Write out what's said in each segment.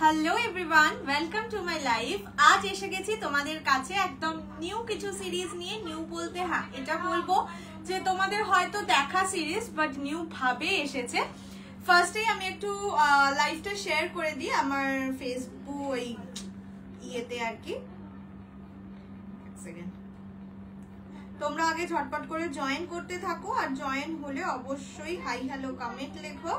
Hello everyone, welcome to my life. আজ এসে গেছি তোমাদের কাছে একদম নিউ কিছু সিরিজ নিয়ে। নিউ বলতে হ্যাঁ এটা বলবো যে তোমাদের হয়তো দেখা সিরিজ বাট নিউ ভাবে এসেছে। ফার্স্টেই আমি একটু লাইভটা শেয়ার করে দিই আমার ফেসবুক ওই ইয়েতে আর কি। তোমরা আগে ঝটপট করে জয়েন করতে থাকো, আর জয়েন হলে অবশ্যই হাই হ্যালো কমেন্ট লেখো।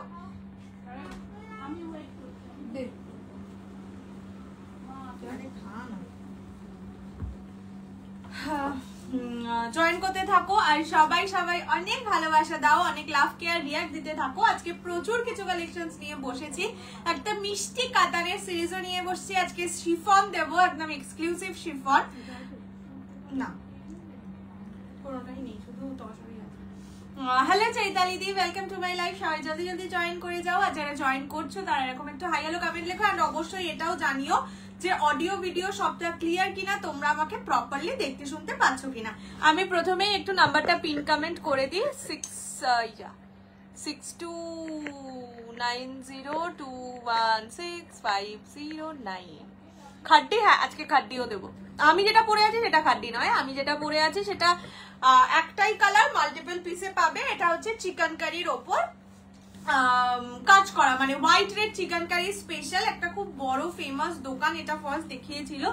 জয়েন করতে থাকো আর সবাই অনেক ভালোবাসা দাও, অনেক লাভ কেয়ার রিয়াক্ট দিতে থাকো। আজকে প্রচুর কিছু কালেকশনস নিয়ে বসেছি, একটা মিষ্টি কাতানের সিরিজও নিয়ে বসছি। আজকে শিফন দেবো, একদম এক্সক্লুসিভ শিফন। না কোনোটাই নেই, শুধু তসরি আছে। Hello Chaitali the, welcome to my life. সবাই জলদি জলদি জয়েন করে যাও, আর যারা জয়েন করছো তারা এরকম একটু হাই হ্যালো কমেন্ট লেখো। আর অবশ্যই এটাও জানিও যে অডিও ভিডিও সবটা ক্লিয়ার কিনা, তোমরা আমাকে প্রপারলি দেখতে শুনতে পাচ্ছ কিনা। আমি প্রথমেই একটু নাম্বারটা পিন কমেন্ট করে দিই, 6290216509। খাড্ডি, হ্যাঁ আজকে খাড্ডিও দেবো। আমি যেটা পরে আছি সেটা খাড্ডি নয়, আমি যেটা পরে আছি সেটা একটাই কালার, মাল্টিপল পিসে পাবে। এটা হচ্ছে চিকেন কারির ওপর কাজ করা, মানে white red chicken curry special. একটা খুব বড় ফেমাস দোকান এটা ফার্স্ট দেখিয়েছিল,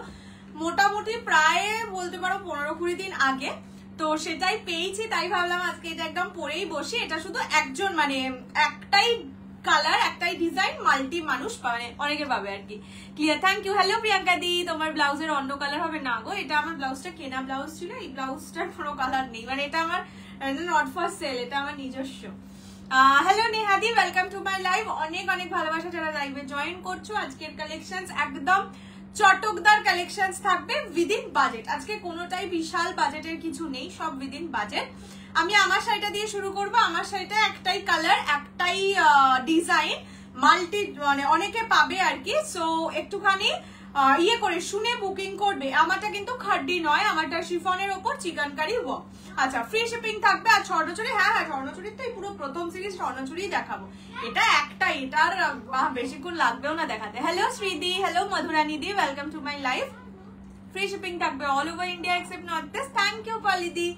মোটামুটি প্রায় বলতে পারো 15-20 দিন আগে। তো সেটাই পেয়েছি, তাই ভাবলাম আজকে এটা একদম পরেই বসি। এটা শুধু একজন, মানে একটাই কালার, একটাই ডিজাইন, মাল্টি মানুষ মানে অনেকে পাবে আর কি। Clear, thank you. Hello Priyanka di, তোমার ব্লাউজের অন্য কালার হবে না গো? এটা আমার ব্লাউজটা কেনা ব্লাউজ ছিল, এই ব্লাউজটার কোনো কালার নেই, মানে এটা আমার নট ফর সেল, এটা আমার নিজস্ব। Hello Nehadi, welcome to my live. অনেক অনেক ভালোবাসা যারা লাইভে জয়েন করছো। আজকের কালেকশনস একদম চটকদার কালেকশনস থাকবে উইদিন বাজেট। আজকে কোনোটাই বিশাল বাজেটের কিছু নেই, সব উইদিন বাজেট। আমি আমার শাড়িটা দিয়ে শুরু করবো। আমার শাড়িটা একটাই কালার, একটাই ডিজাইন, মাল্টি মানে অনেকে পাবে আর কি। সো একটুখানি ইয়ে করে শুনে বুকিং করবে। আমারটা কিন্তু খাড্ডি নয়, আমারটা শিফনের ওপর চিকেন কারি ওয়ার্ক। আচ্ছা, ফ্রি শিপিং থাকবে। আর স্বর্ণচুরি, হ্যাঁ স্বর্ণচুরির তো পুরো প্রথম সিরিজ স্বর্ণচুরি দেখাবো। এটা একটাই, এটার বেশিক্ষণ লাগবেও না দেখাতে। Hello Shreedi, hello Madhurani di, welcome to my life. Free shipping থাকবে all over India except North East. Thank you Polidi.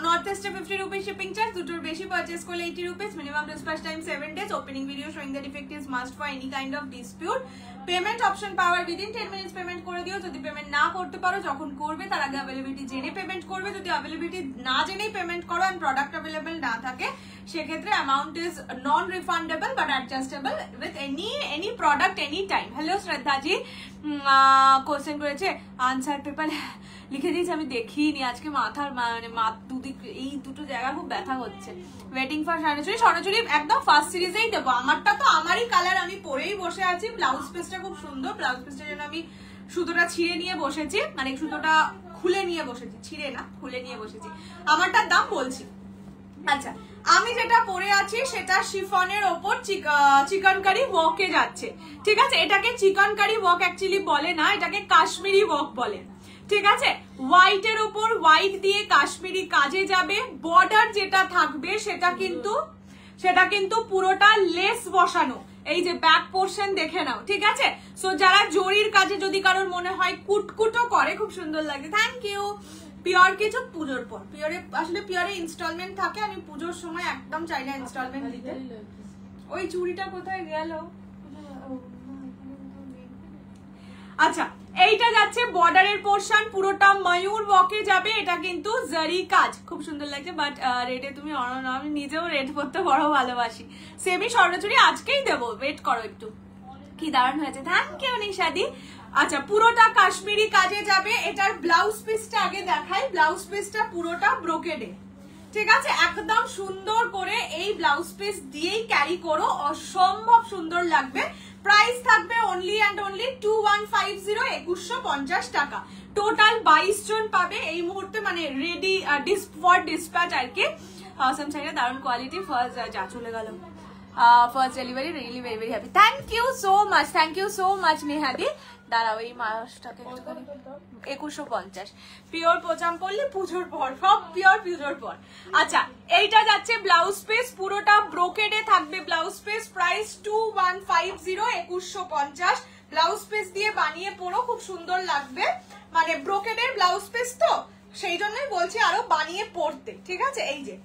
North ইস্টে 50 রুপিস শিপিং চার্জ, দুটোর বেশি পারচেস করলে 80 rupees. Minimum dispatch time 7 days. Opening video showing the defect is must for any kind of dispute. Payment option পাওয়ার within 10 minutes payment করে দিও। যদি payment না করতে পারো, যখন করবে তার আগে অ্যাভেলেবিলিটি জেনে পেমেন্ট করবে। যদি অ্যাভেলেবিলিটি না জেনেই পেমেন্ট করো আর প্রোডাক্ট অ্যাভেলেবল না থাকে, সেক্ষেত্রে amount is non refundable but adjustable with any product any time. Hello Shraddhaji, question করেছে আনসার পেপার লিখে দিয়েছি, আমি দেখিনি আজকে। মাথার মানে দুদিক এই দুটো জায়গা খুব ব্যথা হচ্ছে। Waiting for Swarnachari. স্বর্ণচুরি একদম ফার্স্ট সিরিজেই দেবো। আমারটা তো আমারই কালার, আমি পরেই বসে আছি। ব্লাউজ পিসটা খুব সুন্দর, ব্লাউজ পিসটার জন্য আমি সুতোটা ছিঁড়ে নিয়ে বসেছি, মানে সুতোটা খুলে নিয়ে বসেছি, ছিঁড়ে না খুলে নিয়ে বসেছি। আমারটার দাম বলছি। আচ্ছা, আমি যেটা পরে আছি সেটা শিফনের ওপর চিকেন কারি ওয়ার্কে যাচ্ছে, ঠিক আছে? এটাকে চিকেন কারি ওয়ার্ক অ্যাকচুয়ালি বলে না, এটাকে কাশ্মীরি ওয়ার্ক বলে, ঠিক আছে? হোয়াইটের ওপর হোয়াইট দিয়ে কাশ্মীরি কাজে যাবে। বর্ডার যেটা থাকবে সেটা কিন্তু পুরোটা লেস বসানো। এই যে ব্যাক পোর্শন দেখে নাও, ঠিক আছে? সো যারা জরির কাজে যদি কারোর মনে হয় কুটকুটো করে, খুব সুন্দর লাগে। Thank you. পিওর কিছু পুজোর পর, পিওরে আসলে পিওরে ইনস্টলমেন্ট থাকে। আমি পুজোর সময় একদম চাই না ইনস্টলমেন্ট দিতে। ওই চুড়িটা কোথায় গেল? আচ্ছা, এইটা যাচ্ছে বর্ডারের পোর্শন, পুরোটা ময়ূর ওয়াকে যাবে। এটা কিন্তু জারি কাজ, খুব সুন্দর লাগছে। বাট রেটে তুমি আমি নিজেও রেট করতে বড় ভালোবাসি। সেমি স্বর্ণচুরি আজকেই দেবো, ওয়েট করো একটু। কি দারুণ হয়েছে, থ্যাংক ইউ নিশাদি। আচ্ছা, পুরোটা কাশ্মীরি কাজে যাবে। এটার ব্লাউজ পিসটা আগে দেখাই। ব্লাউজ পিসটা পুরোটা ব্রোকেডে, ঠিক আছে? একদম সুন্দর করে এই ব্লাউজ পিস দিয়েই ক্যারি করো, অসম্ভব সুন্দর লাগবে। প্রাইস থাকবে অনলি অ্যান্ড অনলি 2150, 2150 টাকা। টোটাল 22 জন পাবে এই মুহূর্তে, মানে রেডি ফর ডিসপ্যাচ আর কি। সাম চাইনা, দারুণ কোয়ালিটি। ফার্স্ট যা চলে গেল, first delivery really very very happy. Thank you so much Nehadi. দাঁড়াও এই মাসটাকে 2150 পিওর পোচাম পড়লি পুজোর পর, সব পিওর পুজোর পর। আচ্ছা এইটা যাচ্ছে ব্লাউজ পিস, পুরোটা ব্রোকেডে থাকবে blouse piece, price 2150 2150। Blouse piece দিয়ে বানিয়ে পরো, খুব সুন্দর লাগবে, মানে ব্রোকেডের ব্লাউজ পিস তো সেই জন্যই বলছি আরো বানিয়ে পরতে, ঠিক আছে। এই যে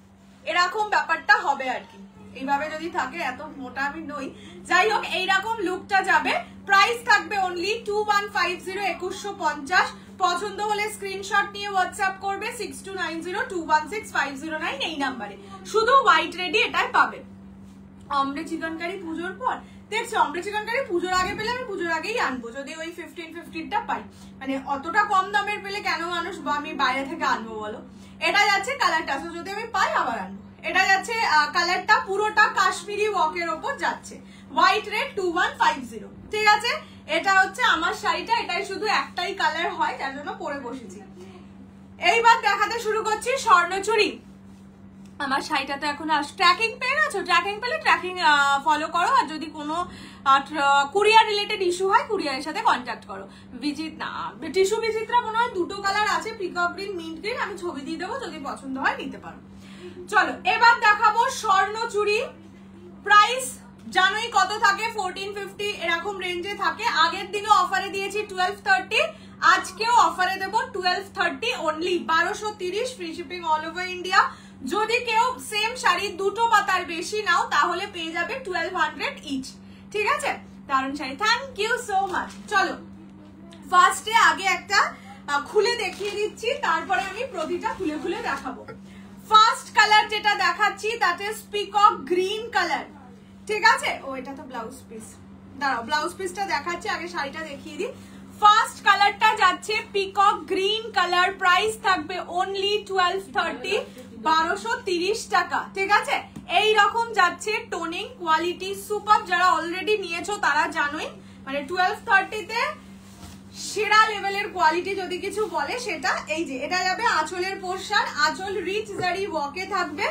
এরকম ব্যাপারটা হবে আর কি, এইভাবে যদি থাকে, এত মোটা আমি নই, যাই হোক এইরকম লুকটা যাবে। প্রাইস থাকবে অনলি 2150 2150। পছন্দ হলে স্ক্রিনশট নিয়ে হোয়াটসঅ্যাপ করবে 6290216509 এই নাম্বারে, শুধু হোয়াইট রেডি এটাই পাবে। অমরে চিকেন কারি পুজোর পর দেখছি, অমরে চিকেন কারি পুজোর আগে পেলে আমি পুজোর আগেই আনবো, যদি ওই 1550টা পাই, মানে অতটা কম দামের পেলে কেন মানুষ আমি বাইরে থেকে আনবো বলো। এটা যাচ্ছে কালারটা, যদি আমি পাই আবার আনবো। এটা যাচ্ছে কালারটা পুরোটা কাশ্মীরি ওয়ার্কের ওপর যাচ্ছে, হোয়াইট রেড 2150, ঠিক আছে। এটা হচ্ছে আমার শাড়িটা, এটাই শুধু একটাই কালার হয়, যার জন্য পরে বসেছি। এইবার দেখাতে শুরু করছি স্বর্ণচুরি। আমার শাড়িটাতে এখন ট্র্যাকিং পেয়ে গেছো, ট্র্যাকিং পেলে ট্র্যাকিং ফলো করো, আর যদি কোনো কুরিয়ার রিলেটেড ইস্যু হয় কুরিয়ারের সাথে কন্ট্যাক্ট করো। টিস্যু বিচিত্রা মনে হয় দুটো কালার আছে, পিকক গ্রিন, মিন্ট গ্রিন, আমি ছবি দিয়ে দেবো, যদি পছন্দ হয় নিতে পারো। চলো এবার দেখাবো স্বর্ণচুরি। প্রাইস জানোই কত থাকে, 1450 এরকম রেঞ্জে থাকে। আগের দিনও অফারে দিয়েছি 1230, আজকেও অফারে দেবো 1230 only, 1230 free shipping all over India. যদি কেউ সেম শাড়ি দুটো পাতার বেশি নাও তাহলে পেয়ে যাবে 1200 ইচ, ঠিক আছে। দারুণ sari, thank you so much. চলো ফার্স্টে আগে একটা খুলে দেখিয়ে দিচ্ছি, তারপরে আমি প্রতিটা খুলে খুলে দেখাবো। ফার্স্ট কালার যেটা দেখাচ্ছি তাতে পিকক গ্রিন কালার, ঠিক আছে। ও এটা তো ব্লাউজ পিস, দাঁড়াও ব্লাউজ পিসটা দেখাচ্ছি, আগে শাড়িটা দেখিয়ে দিই। ফার্স্ট কালারটা যাচ্ছে পিকক গ্রিন কালার, প্রাইস থাকবে অনলি 1230 1230 টাকা, ঠিক আছে। এই রকম যাচ্ছে টোনিং, কোয়ালিটি সুপার, যারা অলরেডি নিয়েছো তারা জানোই, মানে 1230-তে সেরা লেভেলের কোয়ালিটি যদি কিছু বলে সেটা। এই যে এটা যাবে আঁচলের পোরশন, আঁচল রিচ জারি ওয়ার্কে থাকবে।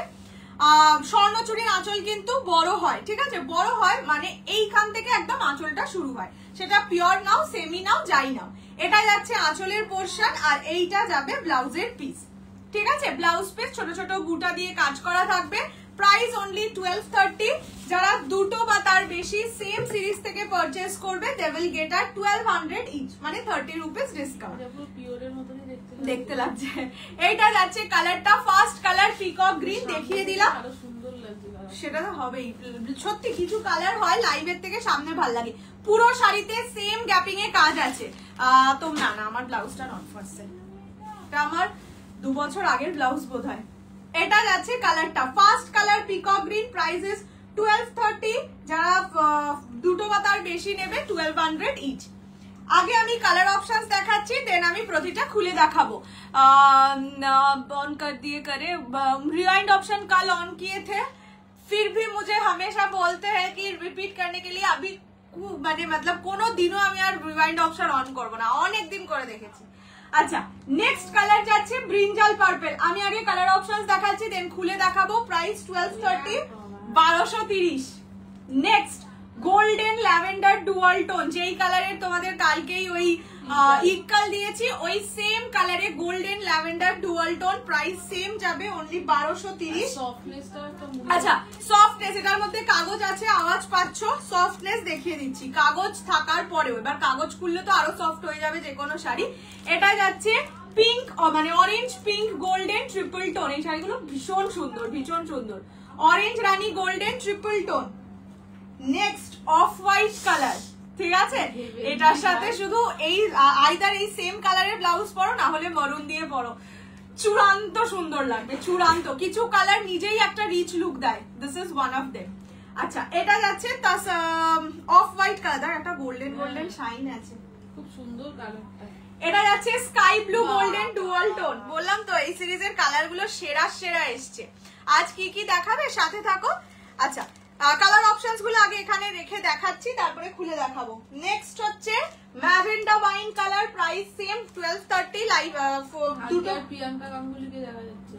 স্বর্ণচুরির আঁচল কিন্তু বড় হয়, ঠিক আছে, বড় হয় মানে এইখান থেকে একদম আঁচলটা শুরু হয়, সেটা পিওর নাও সেমি নাও যাই নাও। এটা যাচ্ছে আঁচলের পোরশন, আর এইটা যাবে ব্লাউজের পিস, ঠিক আছে। ব্লাউজ পিস ছোট ছোট বুটা দিয়ে কাজ করা থাকবে। Price only 1230। যারা দুটো বা তার বেশি সেম সিরিজ থেকে পারচেজ করবে they will get a 1200 each, মানে 30 রুপিস ডিসকাউন্ট। দেখতে লাগছে। এইটা যাচ্ছে কালারটা, ফার্স্ট কালার পিকক গ্রিন দেখিয়ে দিলাম, সেটা তো হবেই। সত্যি কিছু কালার হয় লাইভের থেকে সামনে ভাল লাগে। পুরো শাড়িতে সেম গ্যাপিং এ কাজ আছে। তো না আমার ব্লাউজটা নট ফর সেল, এটা আমার 2 বছর আগের ব্লাউজ বোধহয়। এটা যাচ্ছে কালারটা, first colour peacock green, price is 1230। যারা দুটো বা তার বেশি নেবে 1200 ইচ। আগে আমি কালার অপশনস দেখাচ্ছি, দেন আমি প্রতিটা খুলে দেখাবো। ऑन कर दिए करे, रिवाइंड ऑप्शन कल ऑन किए थे, फिर भी मुझे हमेशा बोलते हैं कि रिपीट करने के लिए अभी মানে मतलब কোনো দিনও আমি আর রিवाइंड অপশন অন করব না, অনেক দিন করে দেখেছি। আচ্ছা নেক্সট কালার যাচ্ছে ব্রিঞ্জাল পার্পল। আমি আগে কালার অপশনস দেখাচ্ছি দেন খুলে দেখাবো। Price 1230 1230। Next golden lavender dual tone, যেই কালারের তোমাদের কালকেই ওই ইকাল দিয়েছি, ওই সেম কালারে golden lavender dual tone, price same যাবে অনলি 1230। আচ্ছা সফটনেস, এটার মধ্যে কাগজ আছে, আওয়াজ পাচ্ছ, সফটনেস দেখিয়ে দিচ্ছি কাগজ থাকার পরেও। এবার কাগজ খুললে তো আরো সফট হয়ে যাবে যে কোনো শাড়ি। এটা যাচ্ছে পিঙ্ক, মানে orange pink golden triple tone, এই শাড়িগুলো ভীষণ সুন্দর ভীষণ সুন্দর। অরেঞ্জ রানী golden triple tone. Next off white colour, ঠিক আছে। এটার সাথে শুধু এই আইদার এই সেম কালারের ব্লাউজ পরো, না হলে মরুন দিয়ে পরো, চূড়ান্ত সুন্দর লাগবে, চূড়ান্ত। কিছু কালার নিজেই একটা রিচ লুক দেয়, this is one of them. আচ্ছা এটা যাচ্ছে অফ হোয়াইট কালার, একটা গোল্ডেন গোল্ডেন শাইন আছে, খুব সুন্দর কালারটা। এটা যাচ্ছে sky blue golden dual tone. বললাম তো এই সিরিজের কালার গুলো সেরা সেরা এসছে। আজ কি কি দেখাবে, সাথে থাকো। আচ্ছা কালার অপশনস গুলো আগে এখানে রেখে দেখাচ্ছি, তারপরে খুলে দেখাবো। নেক্সট হচ্ছে ম্যাভেন্ডা wine colour, price same 1230। Live দুটো প্রিয়াঙ্কা গাঙ্গুলিকে দেখা যাচ্ছে।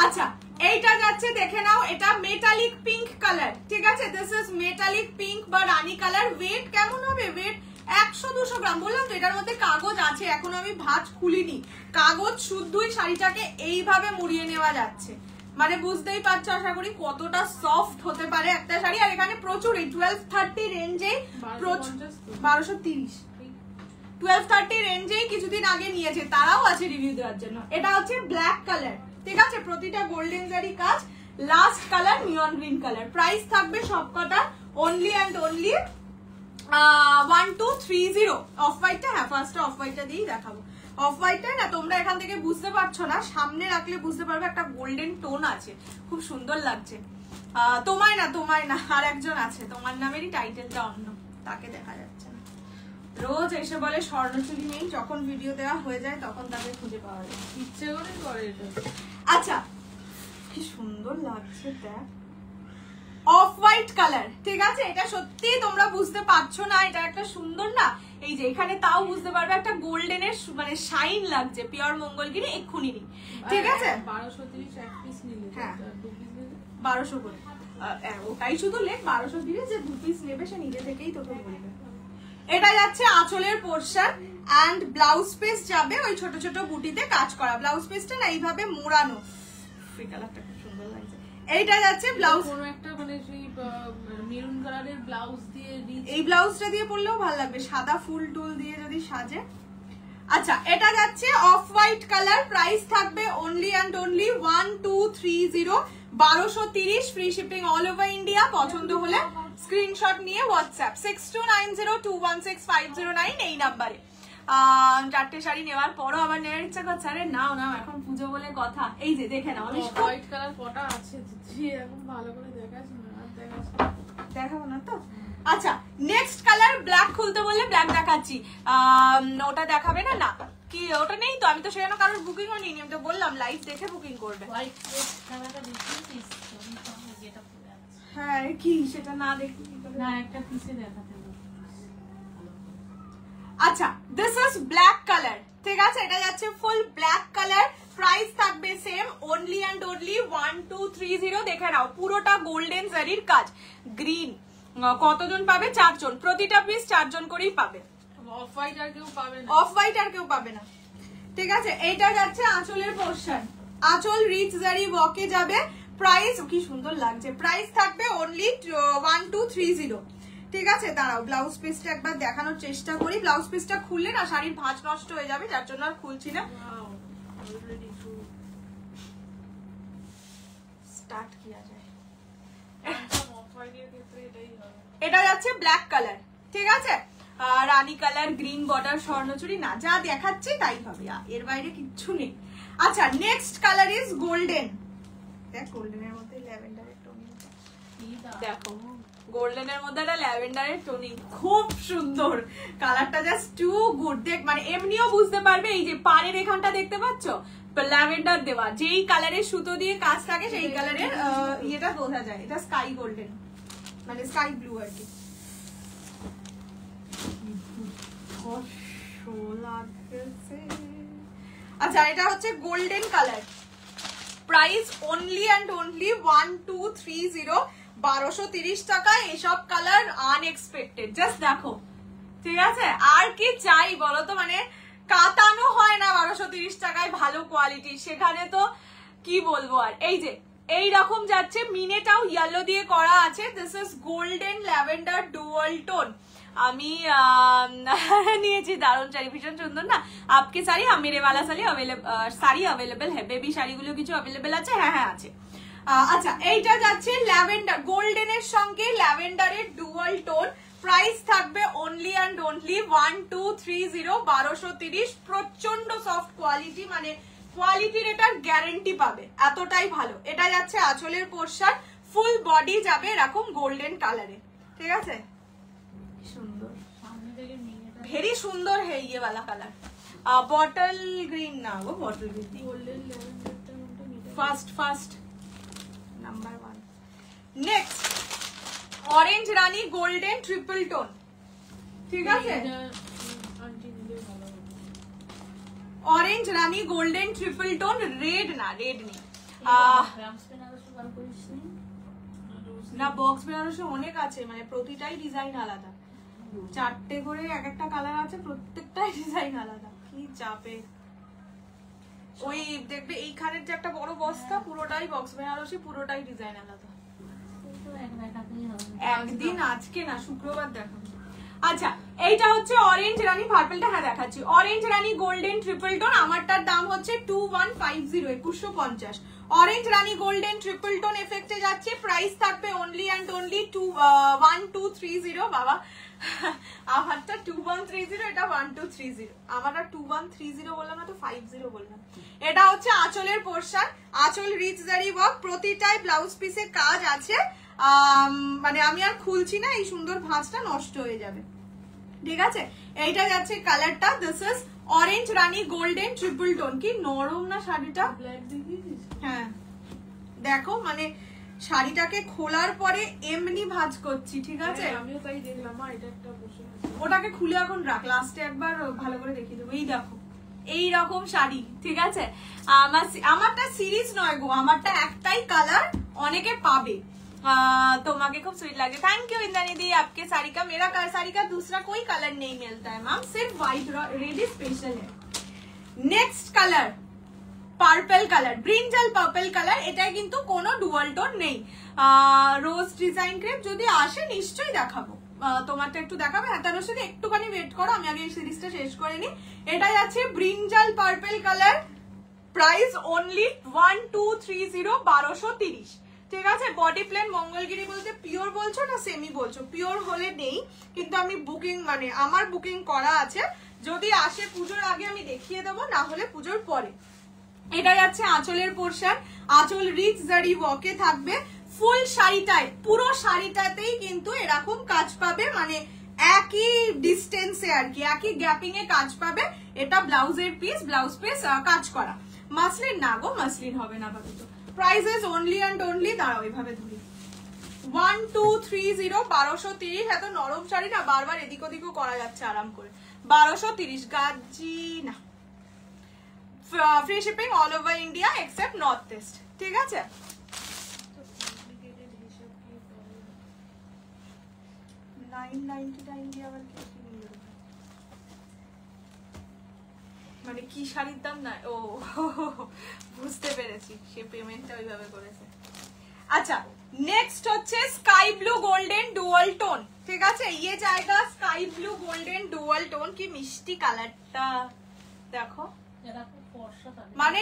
আচ্ছা এইটা যাচ্ছে দেখে নাও, এটা মেটালিক পিঙ্ক কালার, ঠিক আছে? দিস ইজ মেটালিক পিঙ্ক বা রানী কালার। ওয়েট কেমন হবে? ওয়েট 100-200 গ্রাম। বললাম তো এটার মধ্যে কাগজ আছে, এখন আমি ভাঁজ খুলিনি। কাগজ শুদ্ধই শাড়িটাকে এইভাবে মুড়িয়ে নেওয়া যাচ্ছে, মানে বুঝতেই পারছো আশা করি কতটা সফট হতে পারে একটা শাড়ি। আর এখানে প্রচুর 1230 রেঞ্জে, 1230 1230 রেঞ্জেই কিছুদিন আগে নিয়েছে, তারাও আছে রিভিউ দেওয়ার জন্য। এটা হচ্ছে ব্ল্যাক কালার, ঠিক আছে? প্রতিটা গোল্ডেন জারি কাজ। লাস্ট কালার নিয়ন গ্রিন কালার। প্রাইস থাকবে সবকটা অনলি অ্যান্ড অনলি 1230। অফ হোয়াইটটা, হ্যাঁ ফার্স্টে অফ হোয়াইটটা দিয়েই দেখাবো। অফ হোয়াইটটা না তোমরা এখান থেকে বুঝতে পারছো না, সামনে রাখলে বুঝতে পারবে একটা গোল্ডেন টোন আছে, খুব সুন্দর লাগছে। তোমায় না আর একজন আছে, তোমার নামেরই টাইটেলটা অন্য, তাকে দেখা যাচ্ছে না। রোজ এসে বলে স্বর্ণচুরি নেই, যখন ভিডিও দেওয়া হয়ে যায় তখন তাকে খুঁজে পাওয়া যায়, ইচ্ছে করে করে এটা। আচ্ছা কি সুন্দর লাগছে দেখ, অফ হোয়াইট কালার, ঠিক আছে? এটা সত্যি তোমরা বুঝতে পারছো না, এটা একটা সুন্দর না, এই যে এখানে তাও বুঝতে পারবে একটা গোল্ডেনের মানে শাইন লাগছে। পিওর মঙ্গলগিরি এক্ষুনি নি, ঠিক আছে? 1230 এক পিস নিলে, হ্যাঁ 1200 করে, ওটাই শুধু লেখ 1200 দিলে, যে 2 পিস নেবে সে নিজে থেকেই তোকে বলবে। এটা যাচ্ছে আঁচলের পোরশন এন্ড ব্লাউজ পিস যাবে ওই ছোট ছোট বুটিতে কাজ করা। ব্লাউজ পিসটা না এইভাবে মোড়ানো, ফ্রি কালারটা খুব সুন্দর লাগছে। এইটা যাচ্ছে ব্লাউজ, কোন একটা মানে সেই মেরুন কালারের ব্লাউজ দিয়ে, এই ব্লাউজটা দিয়ে পরলেও ভালো লাগবে, সাদা ফুল টুল দিয়ে যদি সাজে। আচ্ছা এটা যাচ্ছে অফ হোয়াইট কালার। প্রাইস থাকবে only and only 1230, 1230, free shipping all over India. পছন্দ হলে স্ক্রিনশট নিয়ে হোয়াটসঅ্যাপ 6290216509 এই নাম্বারে। 4টে শাড়ি নেওয়ার পরও আবার নেওয়ার ইচ্ছা করছে, আরে নাও নাও এখন পুজো বলে কথা। এই যে দেখে নাও, আমি হোয়াইট কালার কটা আছে এখন ভালো করে দেখাচ্ছি না, আর দেখাবো না তো। আচ্ছা নেক্সট কালার ব্ল্যাক, খুলতে বললে ব্ল্যাক দেখাচ্ছি। ওটা দেখাবে না? না কি ওটা নেই তো, আমি তো সেজন্য কারোর বুকিংও নিইনি, আমি তো বললাম লাইভ দেখে বুকিং করবে। হ্যাঁ কি সেটা না দেখি না, একটা পিসে দেখাতে। আচ্ছা দিস ইজ ব্ল্যাক কালার, ঠিক আছে? এটা যাচ্ছে ফুল ব্ল্যাক কালার। প্রাইস থাকবে সেম অনলি অ্যান্ড অনলি 1230। দেখে নাও পুরোটা গোল্ডেন জারির কাজ। গ্রিন কতজন পাবে? 4 জন, প্রতিটা পিস 4 জন করেই পাবে। অফ হোয়াইট আর কেউ পাবে না, অফ হোয়াইট আর কেউ পাবে না, ঠিক আছে? এইটা যাচ্ছে আঁচলের পোরশন, আঁচল রিচ জারি ওয়াকে যাবে। প্রাইস কি সুন্দর লাগছে। প্রাইস থাকবে অনলি 1230, ঠিক আছে? দাঁড়াও ব্লাউজ পিসটা একবার দেখানোর চেষ্টা করি। ব্লাউজ পিসটা খুললে না শাড়ির ভাঁজ নষ্ট হয়ে যাবে, যার জন্য আর খুলছি না। স্টার্ট কিয়া যায়। এটা যাচ্ছে ব্ল্যাক কালার, ঠিক আছে? রানী কালার, গ্রিন বর্ডার, স্বর্ণচুরি, না যা দেখাচ্ছি তাই হবে, এর বাইরে কিচ্ছু নেই। আচ্ছা নেক্সট কালার ইজ গোল্ডেন। দেখ গোল্ডেনের মধ্যে ল্যাভেন্ডারের টোনিং, দেখো গোল্ডেনের মধ্যে একটা ল্যাভেন্ডারের টোনিং, খুব সুন্দর কালারটা, জাস্ট টু গুড। দেখ মানে এমনিও বুঝতে পারবে, এই যে পাড়ের এখানটা দেখতে পাচ্ছ ল্যাভেন্ডার দেওয়া, যেই কালারের সুতো দিয়ে কাজ থাকে সেই কালারের ইয়েটা বোঝা যায়। এটা স্কাই গোল্ডেন মানে স্কাই ব্লু আর কি। আচ্ছা এটা হচ্ছে golden colour. Price only and only 1230, 1230 টাকায় এসব কালার আনএক্সপেক্টেড। জাস্ট দেখো, ঠিক আছে? আর কি চাই বলো তো, মানে কাটানো হয় না 1230 টাকায় ভালো কোয়ালিটি, সেখানে তো কি বলবো আর। এই যে এইরকম যাচ্ছে, মিনেটাও ইয়েলো দিয়ে করা আছে। This is golden lavender dual tone. আমি নিয়েছি দারুণ শাড়ি, ভীষণ সুন্দর না। আপকে শাড়ি মেরে वाला শাড়ি अवेलेबल है, বেবি শাড়িগুলো কিছু अवेलेबल আছে, হ্যাঁ হ্যাঁ আছে। আচ্ছা এইটা যাচ্ছে ল্যাভেন্ডার, গোল্ডেনের সঙ্গে ল্যাভেন্ডারের ডুয়াল টোন। প্রাইস থাকবে অনলি অ্যান্ড অনলি 1230, 1230। প্রচন্ড সফট কোয়ালিটি, মানে কোয়ালিটির এটার গ্যারেন্টি পাবে, এতটাই ভালো। এটা যাচ্ছে আঁচলের পোরশন, ফুল বডি যাবে এরকম গোল্ডেন কালারে, ঠিক আছে? সুন্দর, ভেরি সুন্দর है ये वाला कलर। बॉटल ग्रीन ना, वो bottle green golden fast number 1। Next orange rani golden triple tone, ঠিক আছে? অরেঞ্জ রানী গোল্ডেন ট্রিপল টোন, রেড না, রেড নেই। না বক্স বেনারসি অনেক আছে, মানে প্রতিটাই ডিজাইন আলাদা, 4টে করে এক একটা কালার আছে, প্রত্যেকটাই ডিজাইন আলাদা। কি চাপে ওই দেখবে এইখানের যে একটা বড় বস্তা পুরোটাই বক্স বেনারসি, পুরোটাই ডিজাইন আলাদা। একদিন আজকে না শুক্রবার দেখাবো। আচ্ছা এইটা হচ্ছে অরেঞ্জ রানী, পার্পলটা হ্যাঁ দেখাচ্ছি। অরেঞ্জ রানী গোল্ডেন ট্রিপল টোন, আমারটার দাম হচ্ছে 2150, 2150। অরেঞ্জ রানী গোল্ডেন ট্রিপল টোন এফেক্টে যাচ্ছে, প্রাইস থাকবে অনলি অ্যান্ড অনলি 1230। বাবা আমারটা 2130, এটা 1230। আমারটা 2130 বললাম না তো 50 বললাম। এটা হচ্ছে আঁচলের পোরশন, আঁচল রিচ জারি ওয়ার্ক, প্রতিটাই ব্লাউজ পিসে কাজ আছে। মানে আমি আর খুলছি না, এই সুন্দর ভাঁজটা নষ্ট হয়ে যাবে, ঠিক আছে। এইটা যাচ্ছে কালারটা, this is orange Rani golden triple tone. কি নরম না শাড়িটা, হ্যাঁ দেখো মানে শাড়িটাকে খোলার পরে এমনি ভাঁজ করছি, ঠিক আছে। আমিও তাই দেখলাম, এটা একটা বসে আছে, ওটাকে খুলে এখন রাখ, লাস্টে একবার ভালো করে দেখিয়ে দেবো। এই দেখো এইরকম শাড়ি, ঠিক আছে। আমারটা সিরিজ নয় গো, আমারটা একটাই কালার, অনেকে পাবে। তোমাকে খুব स्वीट लगे, थैंक यू इंद्रानी दी। आपके साड़ी का मेरा साड़ी का दूसरा कोई कलर नहीं मिलता है मैम, सिर्फ व्हाइट रेड स्पेशल है। Next colour purple colour, brinjal purple colour, এটাই কিন্তু কোনো ডুয়াল টোন নেই। রোজ ডিজাইন ক্রেপ যদি আসে নিশ্চয়ই দেখাবো, তোমারটা একটু দেখাবো। হ্যাঁ তার সাথে একটুখানি ওয়েট করো, আমি আগে এই সিরিজটা শেষ করে নিই। এটাই আছে brinjal purple colour, price only 1230, 1230, ঠিক আছে। বডি প্লেন মঙ্গলগিরি বলতে পিওর বলছো না সেমি বলছো? পিওর হলে নেই, কিন্তু আমি বুকিং মানে আমার বুকিং করা আছে, যদি আসে পুজোর আগে আমি দেখিয়ে দেবো, না হলে পুজোর পরে। এটা যাচ্ছে আঁচলের পোরশন, আঁচল রিচ জারি ওয়ার্কে থাকবে ফুল শাড়িটায়, পুরো শাড়িটাতেই কিন্তু এরকম কাজ পাবে, মানে একই ডিস্টেন্সে আর কি, একই গ্যাপিং এ কাজ পাবে। এটা ব্লাউজের পিস, ব্লাউজ পিস কাজ করা, মাসলিন না গো, মাসলিন হবে না আপাতত। প্রাইসেস অনলি অ্যান্ড অনলি, দাঁড়াও এভাবে ধরি, 1230, 1230। এত নরম শাড়ি না, বারবার এদিক ওদিকও করা যাচ্ছে আরাম করে। 1230 গাজি না, free shipping all over India except North east, ঠিক আছে। মানে কি শাড়ির দাম না, ও বুঝতে পেরেছি, সে পেমেন্টটা ওইভাবে করেছে। আচ্ছা নেক্সট হচ্ছে sky blue golden dual tone, ঠিক আছে। ইয়ে জায়গা sky blue golden dual tone, কি মিষ্টি কালারটা দেখো, মানে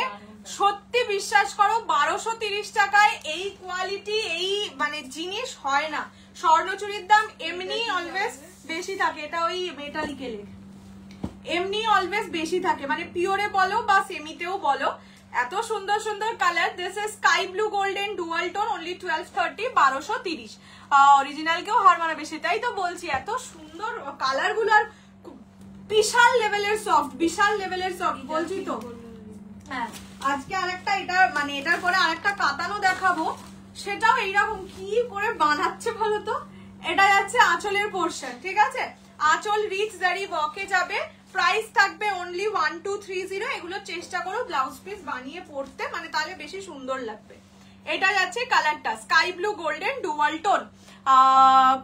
সত্যি বিশ্বাস করো 1230 টাকায় এই কোয়ালিটি, এই মানে জিনিস হয় না। স্বর্ণচুরির দাম এমনি অলওয়েজ বেশি থাকে, এটা ওই মেটালিকের এমনি অলওয়েজ বেশি থাকে, মানে পিওরে বলো বা সেমিতেও বলো। এত সুন্দর সুন্দর colour, this is sky blue golden dual tone, only 1230, 1230। Original কেও হার মানাবে, সেটাই তো বলছি, এত সুন্দর কালার গুলার, বিশাল লেভেলের সফট, বিশাল লেভেলের সফট বলছি তো। হ্যাঁ আজকে আরেকটা, এটা মানে এটার পরে আরেকটা কাতানো দেখাবো, সেটাও এইরকম কি করে বানাচ্ছে বলো তো। এটা যাচ্ছে আঁচলের পোরশন, ঠিক আছে। আঁচল রিচ জারি ওয়ার্কে যাবে, প্রাইস থাকবে অনলি 1230। এগুলো চেষ্টা করো ব্লাউজ পিস বানিয়ে পড়তে, মানে তাহলে বেশি সুন্দর লাগবে। এটা যাচ্ছে কালারটা sky blue golden dual tone,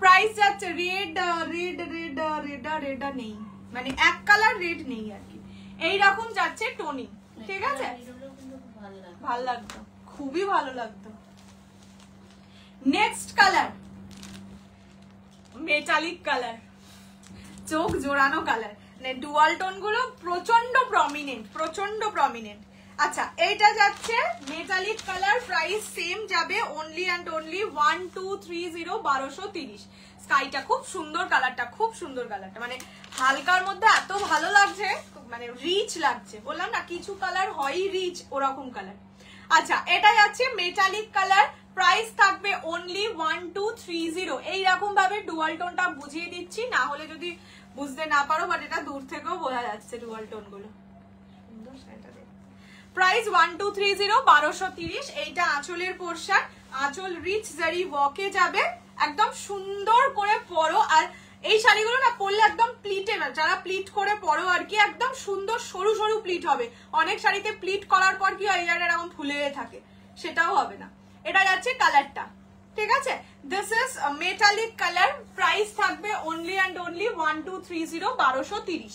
price যাচ্ছে red red red red red নেই, মানে এক কালার রেড নেই আর কি, এইরকম যাচ্ছে টোনিং, ঠিক আছে। ভালো লাগতো, খুবই ভালো লাগতো। নেক্সট কালার মেটালিক কালার, চোখ জোড়ানো কালার, মানে ডুয়াল টোন গুলো প্রচন্ড প্রমিনেন্ট, প্রচন্ড প্রমিনেন্ট। আচ্ছা এইটা যাচ্ছে মেটালিক কালার, প্রাইস সেম যাবে অনলি অ্যান্ড অনলি 1230, 1230। স্কাইটা খুব সুন্দর কালারটা, খুব সুন্দর কালারটা, মানে হালকার মধ্যে এত ভালো লাগছে, মানে রিচ লাগছে, বললাম না কিছু কালার হয় রিচ, ওরকম কালার। আচ্ছা এটা যাচ্ছে মেটালিক কালার, প্রাইস থাকবে অনলি 1230। এইরকম ভাবে ডুয়াল টোনটা বুঝিয়ে দিচ্ছি, না হলে যদি বুঝতে না পারো, বাট এটা দূর থেকেও বোঝা যাচ্ছে ডুয়াল টোন গুলো। প্রাইস 1230, 1230। এইটা আঁচলের পোরশন, আঁচল রিচ জারি ওয়ার্কে যাবে, একদম সুন্দর করে পরো। আর এই শাড়িগুলো না পরলে একদম প্লিটে, না যারা প্লিট করে পরো আর কি, একদম সুন্দর সরু সরু প্লিট হবে। অনেক শাড়িতে প্লিট করার পর কি হয়, এরকম ফুলে থাকে, সেটাও হবে না। এটা যাচ্ছে কালারটা, ঠিক আছে। This is metallic colour, price থাকবে only and only 1230, 1230।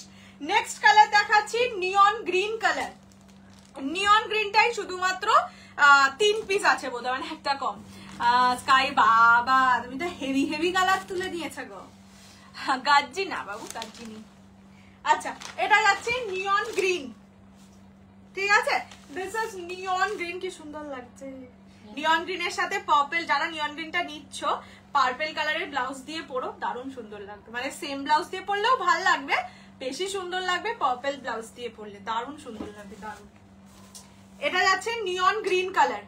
Next colour দেখাচ্ছি নিয়ন গ্রিন কালার। নিয়ন গ্রিনটাই শুধুমাত্র 3 পিস আছে বোধহয়, মানে একটা কম। স্কাই বাবা তুমি তো হেভি হেভি কালার তুলে নিয়েছে গো। গাজ্জি না বাবু, গাজ্জি নেই। আচ্ছা এটা যাচ্ছে নিয়ন গ্রিন, ঠিক আছে। দিস ইজ নিয়ন গ্রিন, কি সুন্দর লাগছে। নিয়ন গ্রিনের সাথে পার্পল, যারা নিয়ন গ্রিনটা নিচ্ছ পার্পল কালারের ব্লাউজ দিয়ে পরো, দারুণ সুন্দর লাগবে। মানে সেম ব্লাউজ দিয়ে পরলেও ভালো লাগবে, বেশি সুন্দর লাগবে পার্পল ব্লাউজ দিয়ে পরলে, দারুণ সুন্দর লাগবে, দারুণ। এটা যাচ্ছে নিয়ন গ্রিন কালার,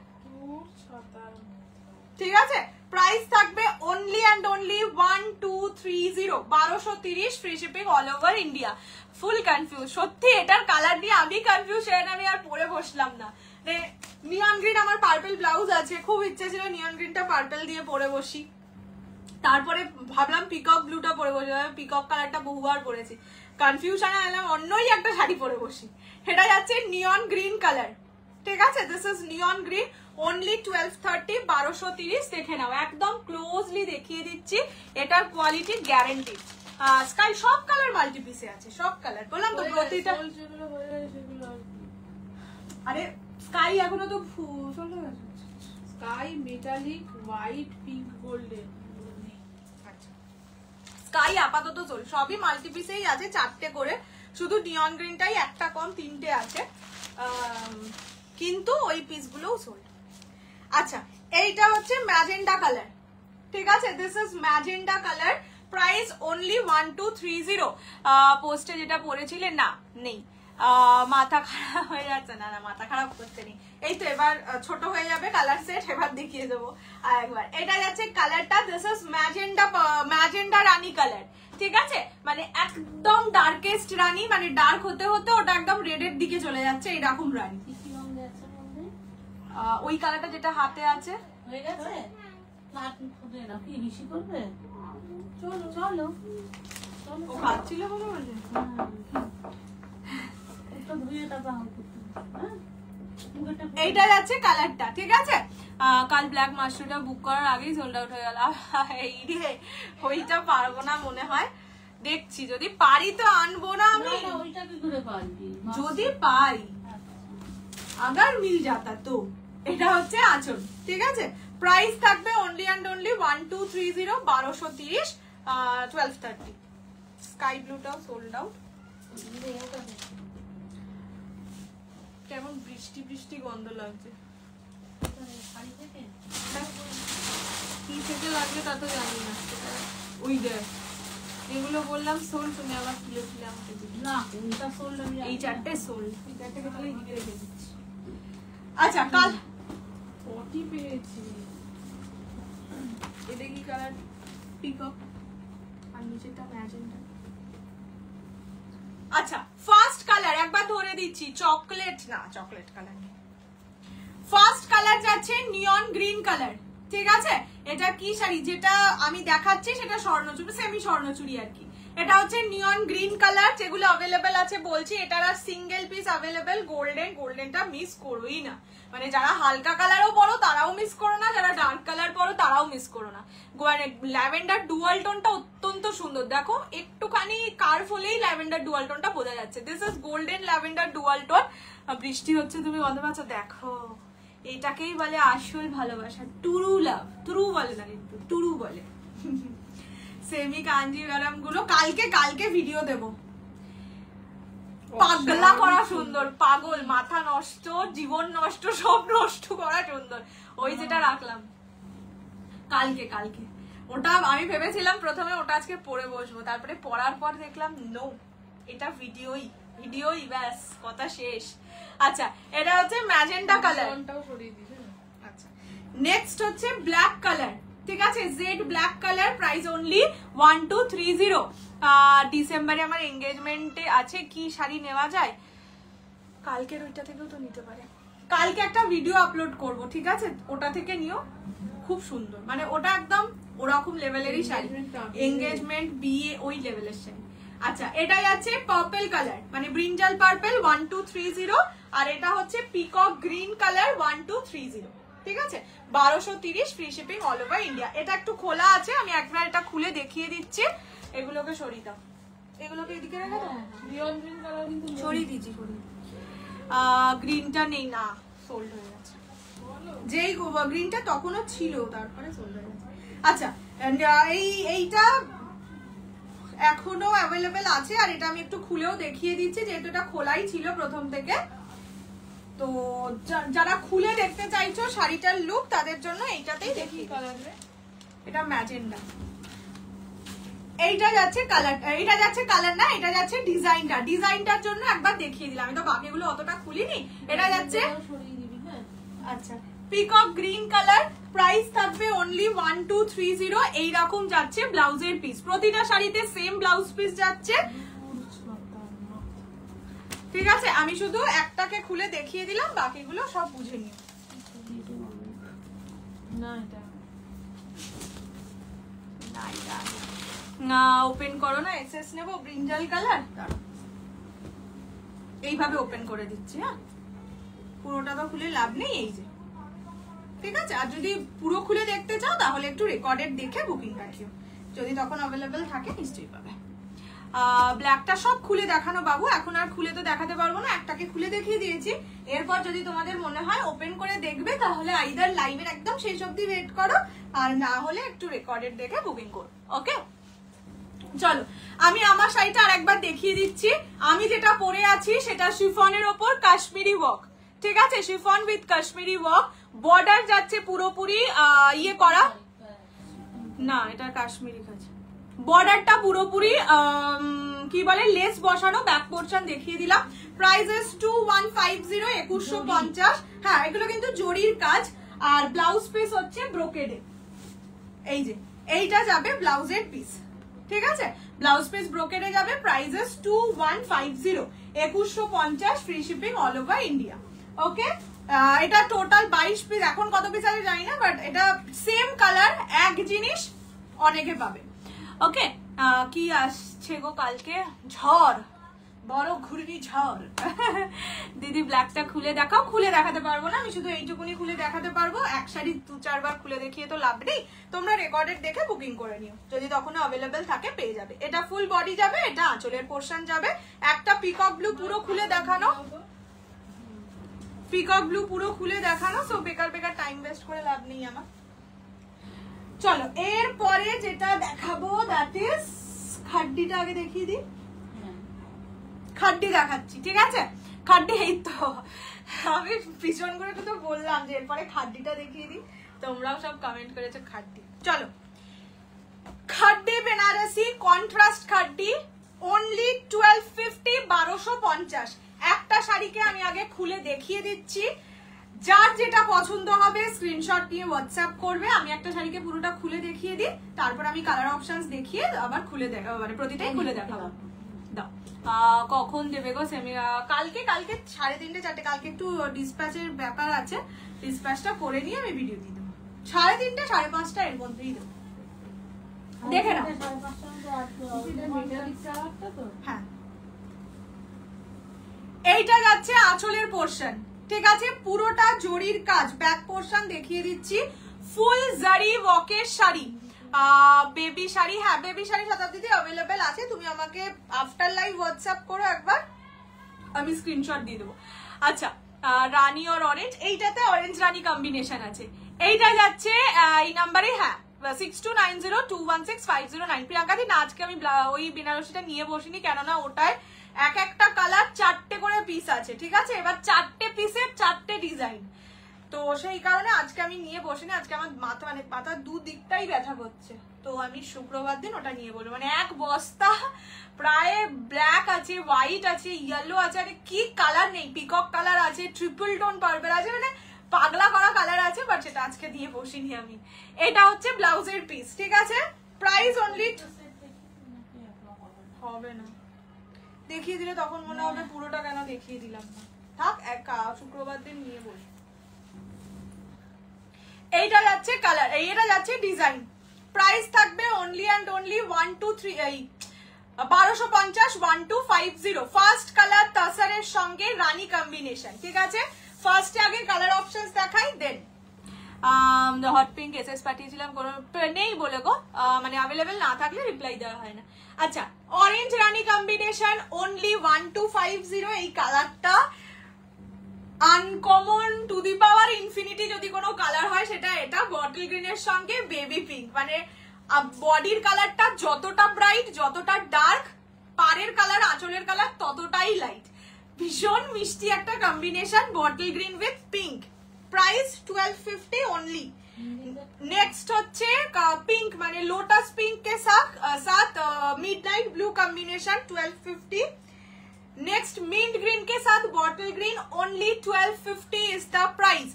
ঠিক আছে। প্রাইস থাকবে only and only 1230, 1230, free shipping all over India. Full confuse সত্যি, এটার কালার নিয়ে আমি কনফিউজ, সেটা আমি আর পরে বসলাম না। নিয়ন গ্রিন আমার পার্পল ব্লাউজ আছে, খুব ইচ্ছে ছিল নিয়ন গ্রিনটা পার্পল দিয়ে পরে বসি, তারপরে ভাবলাম পিকক ব্লুটা পরে বসি, পিকক কালারটা বহুবার পরেছি, কনফিউশনে এলাম অন্যই একটা শাড়ি পরে বসি। এটা যাচ্ছে নিয়ন গ্রিন কালার, ঠিক আছে। This is neon green, only 1230, 1230। দেখে নাও, একদম ক্লোজলি দেখিয়ে দিচ্ছি, এটার কোয়ালিটি গ্যারেন্টি। স্কাই সব কালার মাল্টি পিসে আছে, সব কালার বললাম তো প্রতিটা। আরে স্কাই এখনো তো sky metallic white pink golden, sky আপাতত চল, সবই মাল্টি পিসেই আছে 4টে করে, শুধু নিয়ন গ্রিনটাই একটা কম, 3টে আছে, কিন্তু ওই পিসগুলোও সোল্ড। আচ্ছা এইটা হচ্ছে ম্যাজেন্ডা কালার, ঠিক আছে। This is magenta colour, price only 1230। পোস্টে যেটা পরেছিলে না নেই, মাথা খারাপ হয়ে যাচ্ছে, না না মাথা খারাপ করতে নেই, এই তো এবার ছোট হয়ে যাবে কালার সেট, এবার দেখিয়ে দেবো আর একবার। এটা যাচ্ছে কালারটা, this is magenta Rani colour, ঠিক আছে। মানে একদম ডার্কেস্ট রানী, মানে ডার্ক হতে হতে ওটা একদম রেডের দিকে চলে যাচ্ছে, এরকম রানী। ওই কালারটা যেটা হাতে আছে হয়ে গেছে, বেশি করবে, চলো চলো ও খাচ্ছিল কোনো বলে এইটা যাচ্ছে কালারটা, ঠিক আছে। কাল ব্ল্যাক মাশরুমটা বুক করার আগেই সোল্ড আউট হয়ে গেল। এই রে ওইটা পারবো না মনে হয়, দেখছি যদি পারি তো আনবো না আমি, যদি পাই আগার মিল যাতা তো। এটা হচ্ছে আঁচল, ঠিক আছে। প্রাইস থাকবে অনলি অ্যান্ড অনলি 1230, 1230, 1230। স্কাই ব্লুটাও সোল্ড আউট। কেমন বৃষ্টি বৃষ্টি গন্ধ লাগছে, কি থেকে লাগবে তা তো জানি না। ওই দেখ এগুলো বললাম সোল, তুমি আবার তুলে তুলে আমাকে দিবি না, কোনটা সোল্ড আমি এই 4টে সোল, এই 4টেকে তুলে এদিকে রেখে দিচ্ছি। আচ্ছা কাল পটি পেয়েছি, এটা কি কালার? পিকক, আর নিচেটা ম্যাজেন্টা। আচ্ছা ফার্স্ট কালার একবার ধরে দিচ্ছি, চকলেট না, চকলেট কালার নেই। ফার্স্ট কালার যাচ্ছে নিয়ন গ্রিন কালার, ঠিক আছে। এটা কি শাড়ি যেটা আমি দেখাচ্ছি সেটা স্বর্ণচুরি, সেমি স্বর্ণচুরি আর কি। এটা হচ্ছে নিয়ন গ্রিন কালার, যেগুলো অ্যাভেলেবেল আছে বলছি, এটার আর সিঙ্গেল পিস অ্যাভেলেবেল। গোল্ডেন, গোল্ডেনটা মিস করোই না, মানে যারা হালকা কালারও পরো তারাও মিস করো না, যারা ডার্ক কালার পরো তারাও মিস করো না। ল্যাভেন্ডার ডুয়াল টোনটা অত্যন্ত সুন্দর, দেখো একটুখানি কার্ভ হলেই ল্যাভেন্ডার ডুয়াল টোনটা বোঝা যাচ্ছে। This is golden lavender dual tone. বৃষ্টি হচ্ছে, তুমি গন্ধ পাচ্ছ, দেখো এটাকেই বলে আসল ভালোবাসা, টুরু লাভ। টুরু বলে না কিন্তু, টুরু বলে। সেমি কাঞ্জিভারাম গুলো কালকে ভিডিও দেব, পাগলা করা সুন্দর, পাগল, মাথা নষ্ট, জীবন নষ্ট, সব নষ্ট করা সুন্দর। ওই যেটা রাখলাম কালকে ওটা আমি ভেবেছিলাম প্রথমে ওটা আজকে পরে বসবো, তারপরে পড়ার পর দেখলাম নো, এটা ভিডিওই ব্যাস, কথা শেষ। আচ্ছা এটা হচ্ছে ম্যাজেন্টা কালার। আচ্ছা নেক্সট হচ্ছে ব্ল্যাক কালার, ঠিক আছে। Jet black colour, price only 1230। ডিসেম্বরে আমার এঙ্গেজমেন্টে আছে, কি শাড়ি নেওয়া যায়? কালকের ওইটা থেকেও তো নিতে পারে, কালকে একটা ভিডিও আপলোড করব, ঠিক আছে, ওটা থেকে নিও, খুব সুন্দর, মানে ওটা একদম ওরকম লেভেলেরই শাড়ি, এঙ্গেজমেন্ট বিয়ে ওই লেভেলের শাড়ি। আচ্ছা এটাই আছে পার্পল কালার, মানে ব্রিঞ্জাল পার্পল 1230, আর এটা হচ্ছে পিকক গ্রিন কালার 1230। ঠিক আছে 1230 free shipping all over India. এটা একটু খোলা আছে, আমি একবার এটা খুলে দেখিয়ে দিচ্ছি। এগুলোকে সরিয়ে দাও, এগুলোকে এদিকে রেখে দাও, নিয়ন গ্রিন কালার কিন্তু সরিয়ে দিচ্ছি। গ্রিনটা নেই না, সোল্ড হয়ে গেছে। যেই গ্রিনটা তখনও ছিল, তারপরে সোল্ড হয়ে গেছে। আচ্ছা এইটা এখনো অ্যাভেলেবেল আছে, আর এটা আমি একটু খুলেও দেখিয়ে দিচ্ছি যেহেতু এটা খোলাই ছিল প্রথম থেকে। তো যারা খুলে দেখতে চাইছো শাড়িটার লুক, তাদের জন্য এইটাতেই দেখিয়ে দিচ্ছি। এটা ম্যাজেন্ডা, এইটা যাচ্ছে কালার, এটা যাচ্ছে কালার না, এটা যাচ্ছে ডিজাইনটা। ডিজাইনটার জন্য একবার দেখিয়ে দিলাম, আমি তো বাকিগুলো অতটা খুলিনি। এটা যাচ্ছে আচ্ছা পিকক গ্রিন কালার, প্রাইস থাকবে অনলি 1230। এইরকম যাচ্ছে ব্লাউজের পিস, প্রতিটা শাড়িতে সেম ব্লাউজ পিস যাচ্ছে, ঠিক আছে। আমি শুধু একটাকে খুলে দেখিয়ে দিলাম, বাকিগুলো সব বুঝে নিও। না ওপেন করো না, এসএস নেবো ব্রিঞ্জাল কালার, এইভাবে ওপেন করে দিচ্ছি। হ্যাঁ পুরোটা তো খুলে লাভ নেই, এই যে ঠিক আছে। আর যদি পুরো খুলে দেখতে চাও তাহলে একটু রেকর্ডেড দেখে বুকিং রাখিও, যদি তখন অ্যাভেলেবেল থাকে নিশ্চয়ই পাবে। ব্ল্যাকটা সব খুলে দেখানো বাবু, এখন আর খুলে তো দেখাতে পারবো না, একটাকে খুলে দেখিয়ে দিয়েছি। এরপর যদি তোমাদের মনে হয় ওপেন করে দেখবে, তাহলে আইদার লাইভের একদম শেষ অবধি ওয়েট করো, আর না হলে একটু রেকর্ডেড দেখে বুকিং করো। ওকে চলো আমি আমার শাড়িটা আর একবার দেখিয়ে দিচ্ছি। আমি যেটা পরে আছি সেটা শিফনের ওপর কাশ্মীরি ওয়ার্ক, ঠিক আছে, chiffon with Kashmiri work. Border যাচ্ছে পুরোপুরি ইয়ে করা, না এটা কাশ্মীরি কাজ। বর্ডারটা পুরোপুরি কি বলে লেস বসানো, ব্যাক পোর্শন দেখিয়ে দিলাম। প্রাইস 2150, 2150। হ্যাঁ এগুলো কিন্তু জরির কাজ, আর ব্লাউজ পিস হচ্ছে ব্রোকেডে। এই যে এইটা যাবে ব্লাউজের পিস, ঠিক আছে, ব্লাউজ পিস ব্রোকেডে যাবে। Price 2150, 2150 free shipping all over India. Okay এটা টোটাল 22 পিস, এখন কত পিস আছে জানি না, বাট এটা সেম কালার, এক জিনিস অনেকে পাবে। ওকে কি আসছে গো কালকে, ঝড়, বড় ঘূর্ণি ঝড়। দিদি ব্ল্যাকটা খুলে দেখাও। খুলে দেখাতে পারবো না, আমি শুধু এইটুকুনি খুলে দেখাতে পারবো, এক শাড়ি 2-4 বার খুলে দেখিয়ে তো লাভ নেই। তোমরা রেকর্ডেড দেখে বুকিং করে নিও, যদি তখনও অ্যাভেলেবেল থাকে পেয়ে যাবে। এটা ফুল বডি যাবে, এটা আঁচলের পোর্শন যাবে। একটা পিকক ব্লু পুরো খুলে দেখানো, পিকক ব্লু পুরো খুলে দেখানো, সো বেকার বেকার টাইম ওয়েস্ট করে লাভ নেই আমার। চলো এরপরে যেটা দেখাবো দ্যাট ইজ খাড্ডিটা আগে দেখিয়ে দিই। খাড্ডি দেখাচ্ছি, ঠিক আছে, খাড্ডি এই তো আমি ভীষণ করে তো বললাম যে এরপরে খাড্ডিটা দেখিয়ে দিই, তোমরাও সব কমেন্ট করেছো খাড্ডি। চলো খাড্ডি বেনারসি কন্ট্রাস্ট খাড্ডি, অনলি 1250, 1250। একটা শাড়িকে আমি আগে খুলে দেখিয়ে দিচ্ছি, যার যেটা পছন্দ হবে স্ক্রিনশট নিয়ে হোয়াটসঅ্যাপ করবে। আমি একটা শাড়িকে পুরোটা খুলে দেখিয়ে দিই, তারপর আমি কালার অপশনস দেখিয়ে আবার খুলে দেখাবো, মানে প্রতিটাই খুলে দেখাবো। দাও কখন দেবে গো সেমি? কালকে 3:30 4, কালকে একটু ডিসপ্যাচের ব্যাপার আছে, ডিসপ্যাচটা করে নিয়ে আমি ভিডিও দিয়ে দেবো। 3:30 5:30 এর মধ্যেই দেবো, দেখে নাও। হ্যাঁ এইটা যাচ্ছে আঁচলের পোর্শন, ঠিক আছে, পুরোটা জরির কাজ। ব্যাক পোর্শন দেখিয়ে দিচ্ছি, ফুল জারি ওয়ার্কের শাড়ি, বেবি শাড়ি। হ্যাঁ বেবি শাড়ি শতাব্দীতে অ্যাভেলেবেল আছে, তুমি আমাকে আফটার লাইভ হোয়াটসঅ্যাপ করো একবার, আমি স্ক্রিনশট দিয়ে দেবো। আচ্ছা রানী আর অরেঞ্জ, এইটাতে অরেঞ্জ রানী কম্বিনেশন আছে। এইটা যাচ্ছে এই নাম্বারে, হ্যাঁ 6290216509। প্রিয়াঙ্কা দি না আজকে আমি ওই বেনারসিটা নিয়ে বসিনি, কেননা ওটায় এক একটা কালার 4টে করে পিস আছে, ঠিক আছে, এবার 4টে পিসের 4টে ডিজাইন, তো সেই কারণে আজকে আমি নিয়ে বসিনি। আজকে আমার মাথা মানে মাথার দুদিকটাই ব্যথা করছে, তো আমি শুক্রবার দিন ওটা নিয়ে বলবো। মানে এক বস্তা প্রায় ব্ল্যাক আছে, হোয়াইট আছে, ইয়েলো আছে, আরে কি কালার নেই, পিকক কালার আছে, ট্রিপল টোন পার্পল আছে, মানে পাগলা করা কালার আছে, বাট সেটা আজকে দিয়ে বসিনি আমি। এটা হচ্ছে ব্লাউজের পিস, ঠিক আছে, প্রাইস অনলি হবে না, দেখিয়ে দিলে তখন মনে হবে পুরোটা কেন দেখিয়ে দিলাম না, থাক এক শুক্রবার দিন নিয়ে বসি। এইটা যাচ্ছে কালার, এইটা যাচ্ছে ডিজাইন। প্রাইস থাকবে only and only 1250, 1250। First colour তাসারের সঙ্গে রানী কম্বিনেশন, ঠিক আছে। ফার্স্টে আগে কালার অপশনস দেখাই, দেন হট পিঙ্ক এসএস পাঠিয়েছিলাম, কোনো নেই বলে গো, মানে অ্যাভেলেবেল না থাকলে রিপ্লাই দেওয়া হয় না। আচ্ছা, অরেঞ্জ রানী কম্বিনেশন অনলি 1250। এই কালারটা uncommon to the power infinity যদি কোনো কালার হয় সেটা এটা। বটল গ্রিনের সঙ্গে বেবি পিঙ্ক, মানে বডির কালারটা যতটা ব্রাইট, যতটা ডার্ক, পাড়ের কালার, আঁচলের কালার ততটাই লাইট। ভীষণ মিষ্টি একটা combination, bottle green with pink. Price 1250 only. Next হচ্ছে পিঙ্ক, মানে লোটাস পিঙ্ক के साथ midnight blue combination 1250। Next mint green के साथ bottle green only 1250 is the price.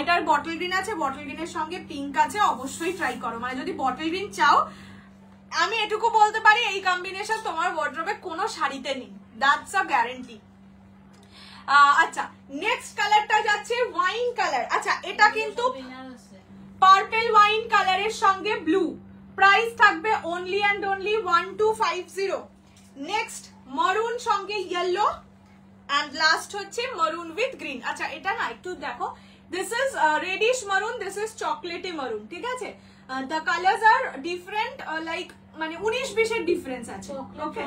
এটার বটল গ্রিন আছে, বটল গ্রিনের সঙ্গে পিঙ্ক আছে, অবশ্যই ট্রাই করো। মানে যদি বটল গ্রিন চাও, আমি এটুকু বলতে পারি এই কম্বিনেশন তোমার ওয়ার্ড্রোবে কোনো শাড়িতে নেই, দ্যাটস আ গ্যারান্টি। আচ্ছা, নেক্সট কালারটা যাচ্ছে ওয়াইন কালার। আচ্ছা, এটা কিন্তু পার্পল ওয়াইন কালারের সঙ্গে ব্লু, প্রাইস থাকবে only and only 1250। Next maroon সঙ্গে ইয়েলো, এন্ড লাস্ট হচ্ছে মরুন উইথ গ্রিন। আচ্ছা, এটা না একটু দেখো, this is reddish maroon, this is chocolatey maroon, ঠিক আছে? The colours are different, like মানে 19-20 এর ডিফারেন্স আছে। ওকে,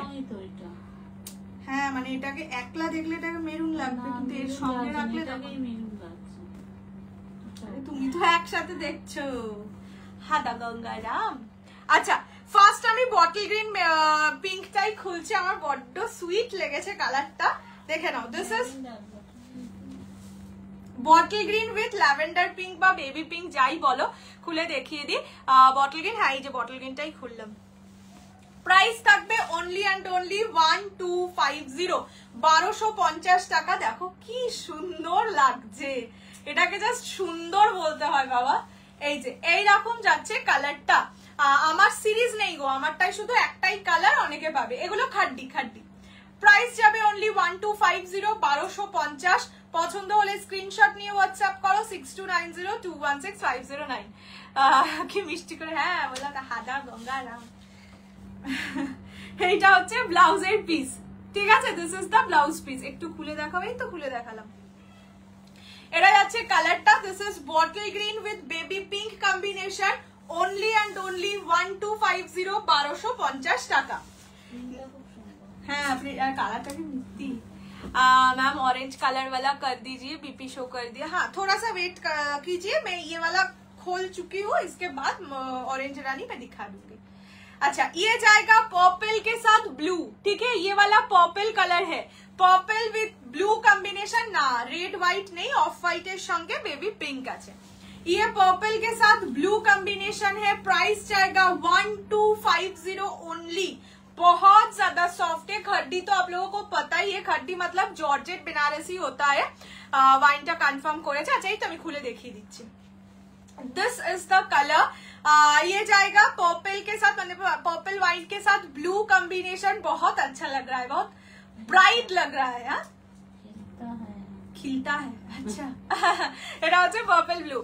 হ্যাঁ, মানে এটাকে একলা দেখলে এটাকে মেরুন লাগবে, কিন্তু এর সঙ্গে রাখলে তুমি তো একসাথে দেখছো। হাদা গঙ্গারাম। আচ্ছা, ফার্স্ট আমি বটল গ্রিন পিঙ্কটাই খুলছি, আমার বড্ড সুইট লেগেছে কালারটা, দেখে নাও। This is bottle green with lavender pink বা বেবি পিঙ্ক যাই বলো, খুলে দেখিয়ে দিই। বটল গ্রিন, হ্যাঁ এই যে বটল গ্রিনটাই খুললাম। প্রাইস থাকবে অনলি অ্যান্ড অনলি 1250, 1250 টাকা। দেখো কি সুন্দর লাগছে, এটাকে জাস্ট সুন্দর বলতে হয় বাবা। এই যে এইরকম যাচ্ছে কালারটা। আমার সিরিজ নেই গো, আমারটাই শুধু একটাই কালার, অনেকে পাবে। এগুলো খাড্ডি খাড্ডি। প্রাইস যাবে অনলি 1250, 1250। পছন্দ হলে স্ক্রিনশট নিয়ে হোয়াটসঅ্যাপ করো 6290216509। কি মিষ্টি করে, হ্যাঁ বললাম হাদা গঙ্গারাম। এইটা হচ্ছে ব্লাউজের পিস, ঠিক আছে? This is the blouse piece. একটু খুলে দেখাবো, এই তো খুলে দেখালাম। এটা যাচ্ছে কালারটা, this is bottle green with baby pink combination, only and only 1250, 1250 টাকা। हाँ अपने काला भी मिलती। मैम ऑरेंज कलर वाला कर दीजिए, बीपी शो कर दिया। हाँ, थोड़ा सा वेट कीजिए, मैं ये वाला खोल चुकी हूँ, इसके बाद ऑरेंज रानी मैं दिखा दूंगी। अच्छा, ये जाएगा पर्पल के साथ ब्लू, ठीक है? ये वाला पर्पल कलर है, पर्पल विथ ब्लू कॉम्बिनेशन ना, रेड व्हाइट नहीं, ऑफ व्हाइट है संगे बेबी पिंक আছে। ये पर्पल के साथ ब्लू कॉम्बिनेशन है, प्राइस जाएगा 1250 ओनली। बहुत ज्यादा सॉफ्ट है। खड्डी तो आप लोगों को पता ही है, खड्डी मतलब जॉर्जेट बनारसी होता है। वाइनটা কনফার্ম করেছে। আচ্ছা, এই তো আমি খুলে দেখিয়ে দিচ্ছি। This is the colour. ये जाएगा पर्पल के साथ, मतलब पर्पल वाइट के साथ ब्लू कॉम्बिनेशन, बहुत अच्छा लग रहा है, बहुत ब्राइट लग रहा है। हाँ, खिलता है। अच्छा, এটা হচ্ছে পার্পল ব্লু।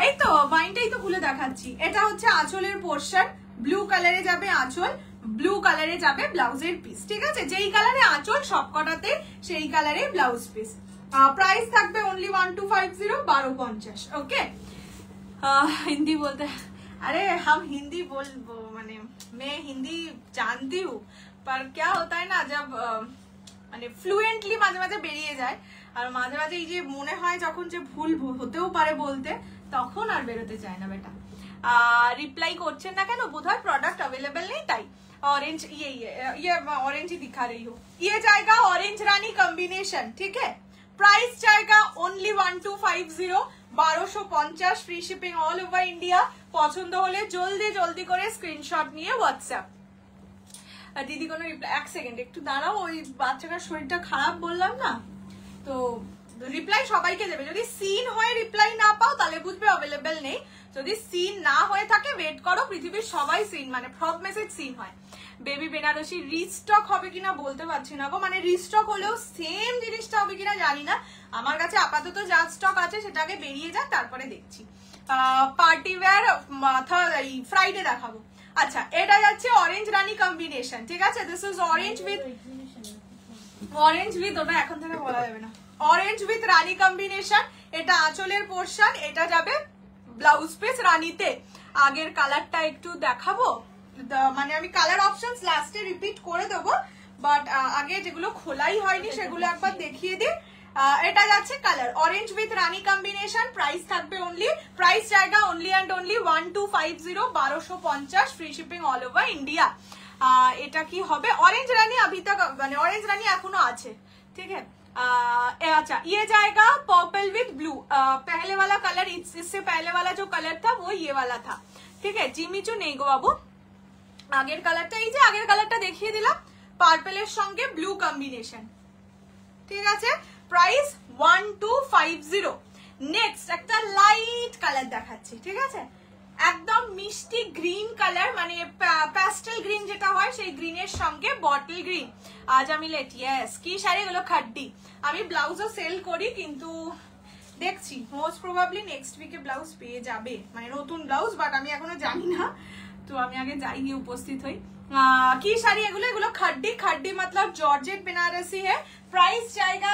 এই তো ওয়াইনটাই তো খুলে দেখাচ্ছি। এটা হচ্ছে আঁচলের পোরশন, ব্লু কালারে যাবে আঁচল, ব্লু কালারে যাবে ব্লাউজের পিস, ঠিক আছে? যেই কালারে আঁচল সবকটাতে সেই কালারে ব্লাউজ পিস। প্রাইস থাকবে অনলি 1250, 1250। ओके, हिंदी बोलते हैं, अरे हम हिंदी बोल मैंने मैं हिंदी जानती हूँ, पर क्या होता है ना, जब মানে ফ্লুয়েন্টলি মাঝে মাঝে বেরিয়ে যায়, আর মাঝে মাঝে এই যে মনে হয় যখন যে ভুল হতেও পারে বলতে, তখন আর বেরোতে চায় না বেটা। रिप्लाई করছেন না কেন? বোধহয় প্রোডাক্ট अवेलेबल नहीं, তাই। ऑरेंज ये ऑरेंज ही दिखा रही हूँ। ये जाएगा ऑरेंज रानी कॉम्बिनेशन, ठीक है? प्राइस जाएगा only 1250, 1250, free shipping all over India. পছন্দ হলে জলদি জলদি করে স্ক্রিনশট নিয়ে হোয়াটসঅ্যাপ। দিদি কোনো রিপ্লাই, এক সেকেন্ড একটু দাঁড়াও, ওই বাচ্চাটার শরীরটা খারাপ বললাম না, তো রিপ্লাই সবাইকে দেবে। যদি সিন হয়ে রিপ্লাই না পাও তাহলে বুঝবে অ্যাভেলেবেল নেই। যদি সিন না হয়ে থাকে ওয়েট করো, পৃথিবীর সবাই সিন মানে ফ্রগ মেসেজ সিন হয়। বেবি বেনারসি রিস্টক হবে কিনা বলতে পারছি না গো, মানে রিস্টক হলেও সেম জিনিসটা হবে কিনা জানি না। আমার কাছে আপাতত যা স্টক আছে সেটাকে বেরিয়ে যাক, তারপরে দেখছি। পার্টি ওয়্যার ফ্রাইডে দেখাবো। আচ্ছা, এটা যাচ্ছে অরেঞ্জ রানী কম্বিনেশন, ঠিক আছে? দিস ইজ অরেঞ্জ উইথ ওটা এখন থেকে বলা যাবে না, অরেঞ্জ উইথ রানী কম্বিনেশন। এটা আঁচলের পোরশন, এটা যাবে ব্লাউজ পিস রানীতে। আগের কালারটা একটু দেখাবো, মানে আমি কালার অপশনস লাস্টে রিপিট করে দেবো, বাট আগে যেগুলো খোলাই হয়নি সেগুলো একবার দেখিয়ে দিই। এটা যাচ্ছে colour orange with Rani combination, price থাকবে অনলি, প্রাইস জায়গা only and only 1250, 1250, free shipping all over India. এটা কি হবে ऑरेंज रानी, अभी तक মানে ऑरेंज रानी এখনো আছে, ठीक है। अच्छा ये जाएगा पर्पल विथ ब्लू, पहले वाला कलर, इससे पहले वाला जो कलर था वो ये वाला था, ठीक है। জিমিচু নেই গো বাবু, আগের কালারটা, এই যে আগের কালারটা দেখিয়ে দিলাম, পার্পলের সঙ্গে ব্লু কম্বিনেশন, ঠিক আছে। প্রাইস 1250। নেক্সট একটা লাইট কালার দেখাচ্ছি, ঠিক আছে, একদম মিষ্টি গ্রিন কালার, মানে প্যাস্টেল গ্রিন যেটা হয় সেই গ্রিনের সঙ্গে বটল গ্রিন। আজ আমি লেট, ইয়েস, কি শাড়িগুলো খাড্ডি। আমি ব্লাউজও সেল করি, কিন্তু দেখছি মোস্ট প্রবাবলি নেক্সট উইকে ব্লাউজ পেয়ে যাবে, মানে নতুন ব্লাউজ, বাট আমি এখনো জানি না, তো আমি আগে যাই গিয়ে উপস্থিত হই। কি শাড়ি এগুলো, এগুলো খাড্ডি, খাড্ডি मतलब जॉर्जेट बनारसी है। प्राइस जाएगा,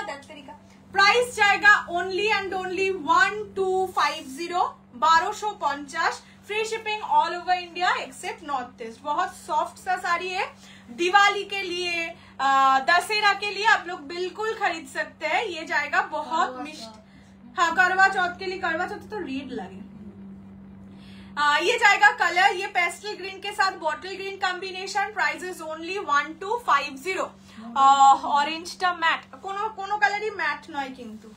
प्राइस जाएगा only and only 1250, 1250, free shipping all over India accept north east. बहुत सॉफ्ट सा साड़ी है, दिवाली के लिए, दशहरा के लिए आप लोग बिल्कुल खरीद सकते हैं। ये जाएगा बहुत मिष्ट, हाँ करवा चौथ के लिए, करवा चौथ तो रेड लगे। ये जाएगा कलर, ये पेस्टल ग्रीन के साथ bottle green combination, price is only 1250। অরেঞ্জটা ম্যাট, কোনো কালারই ম্যাট নয় কিন্তু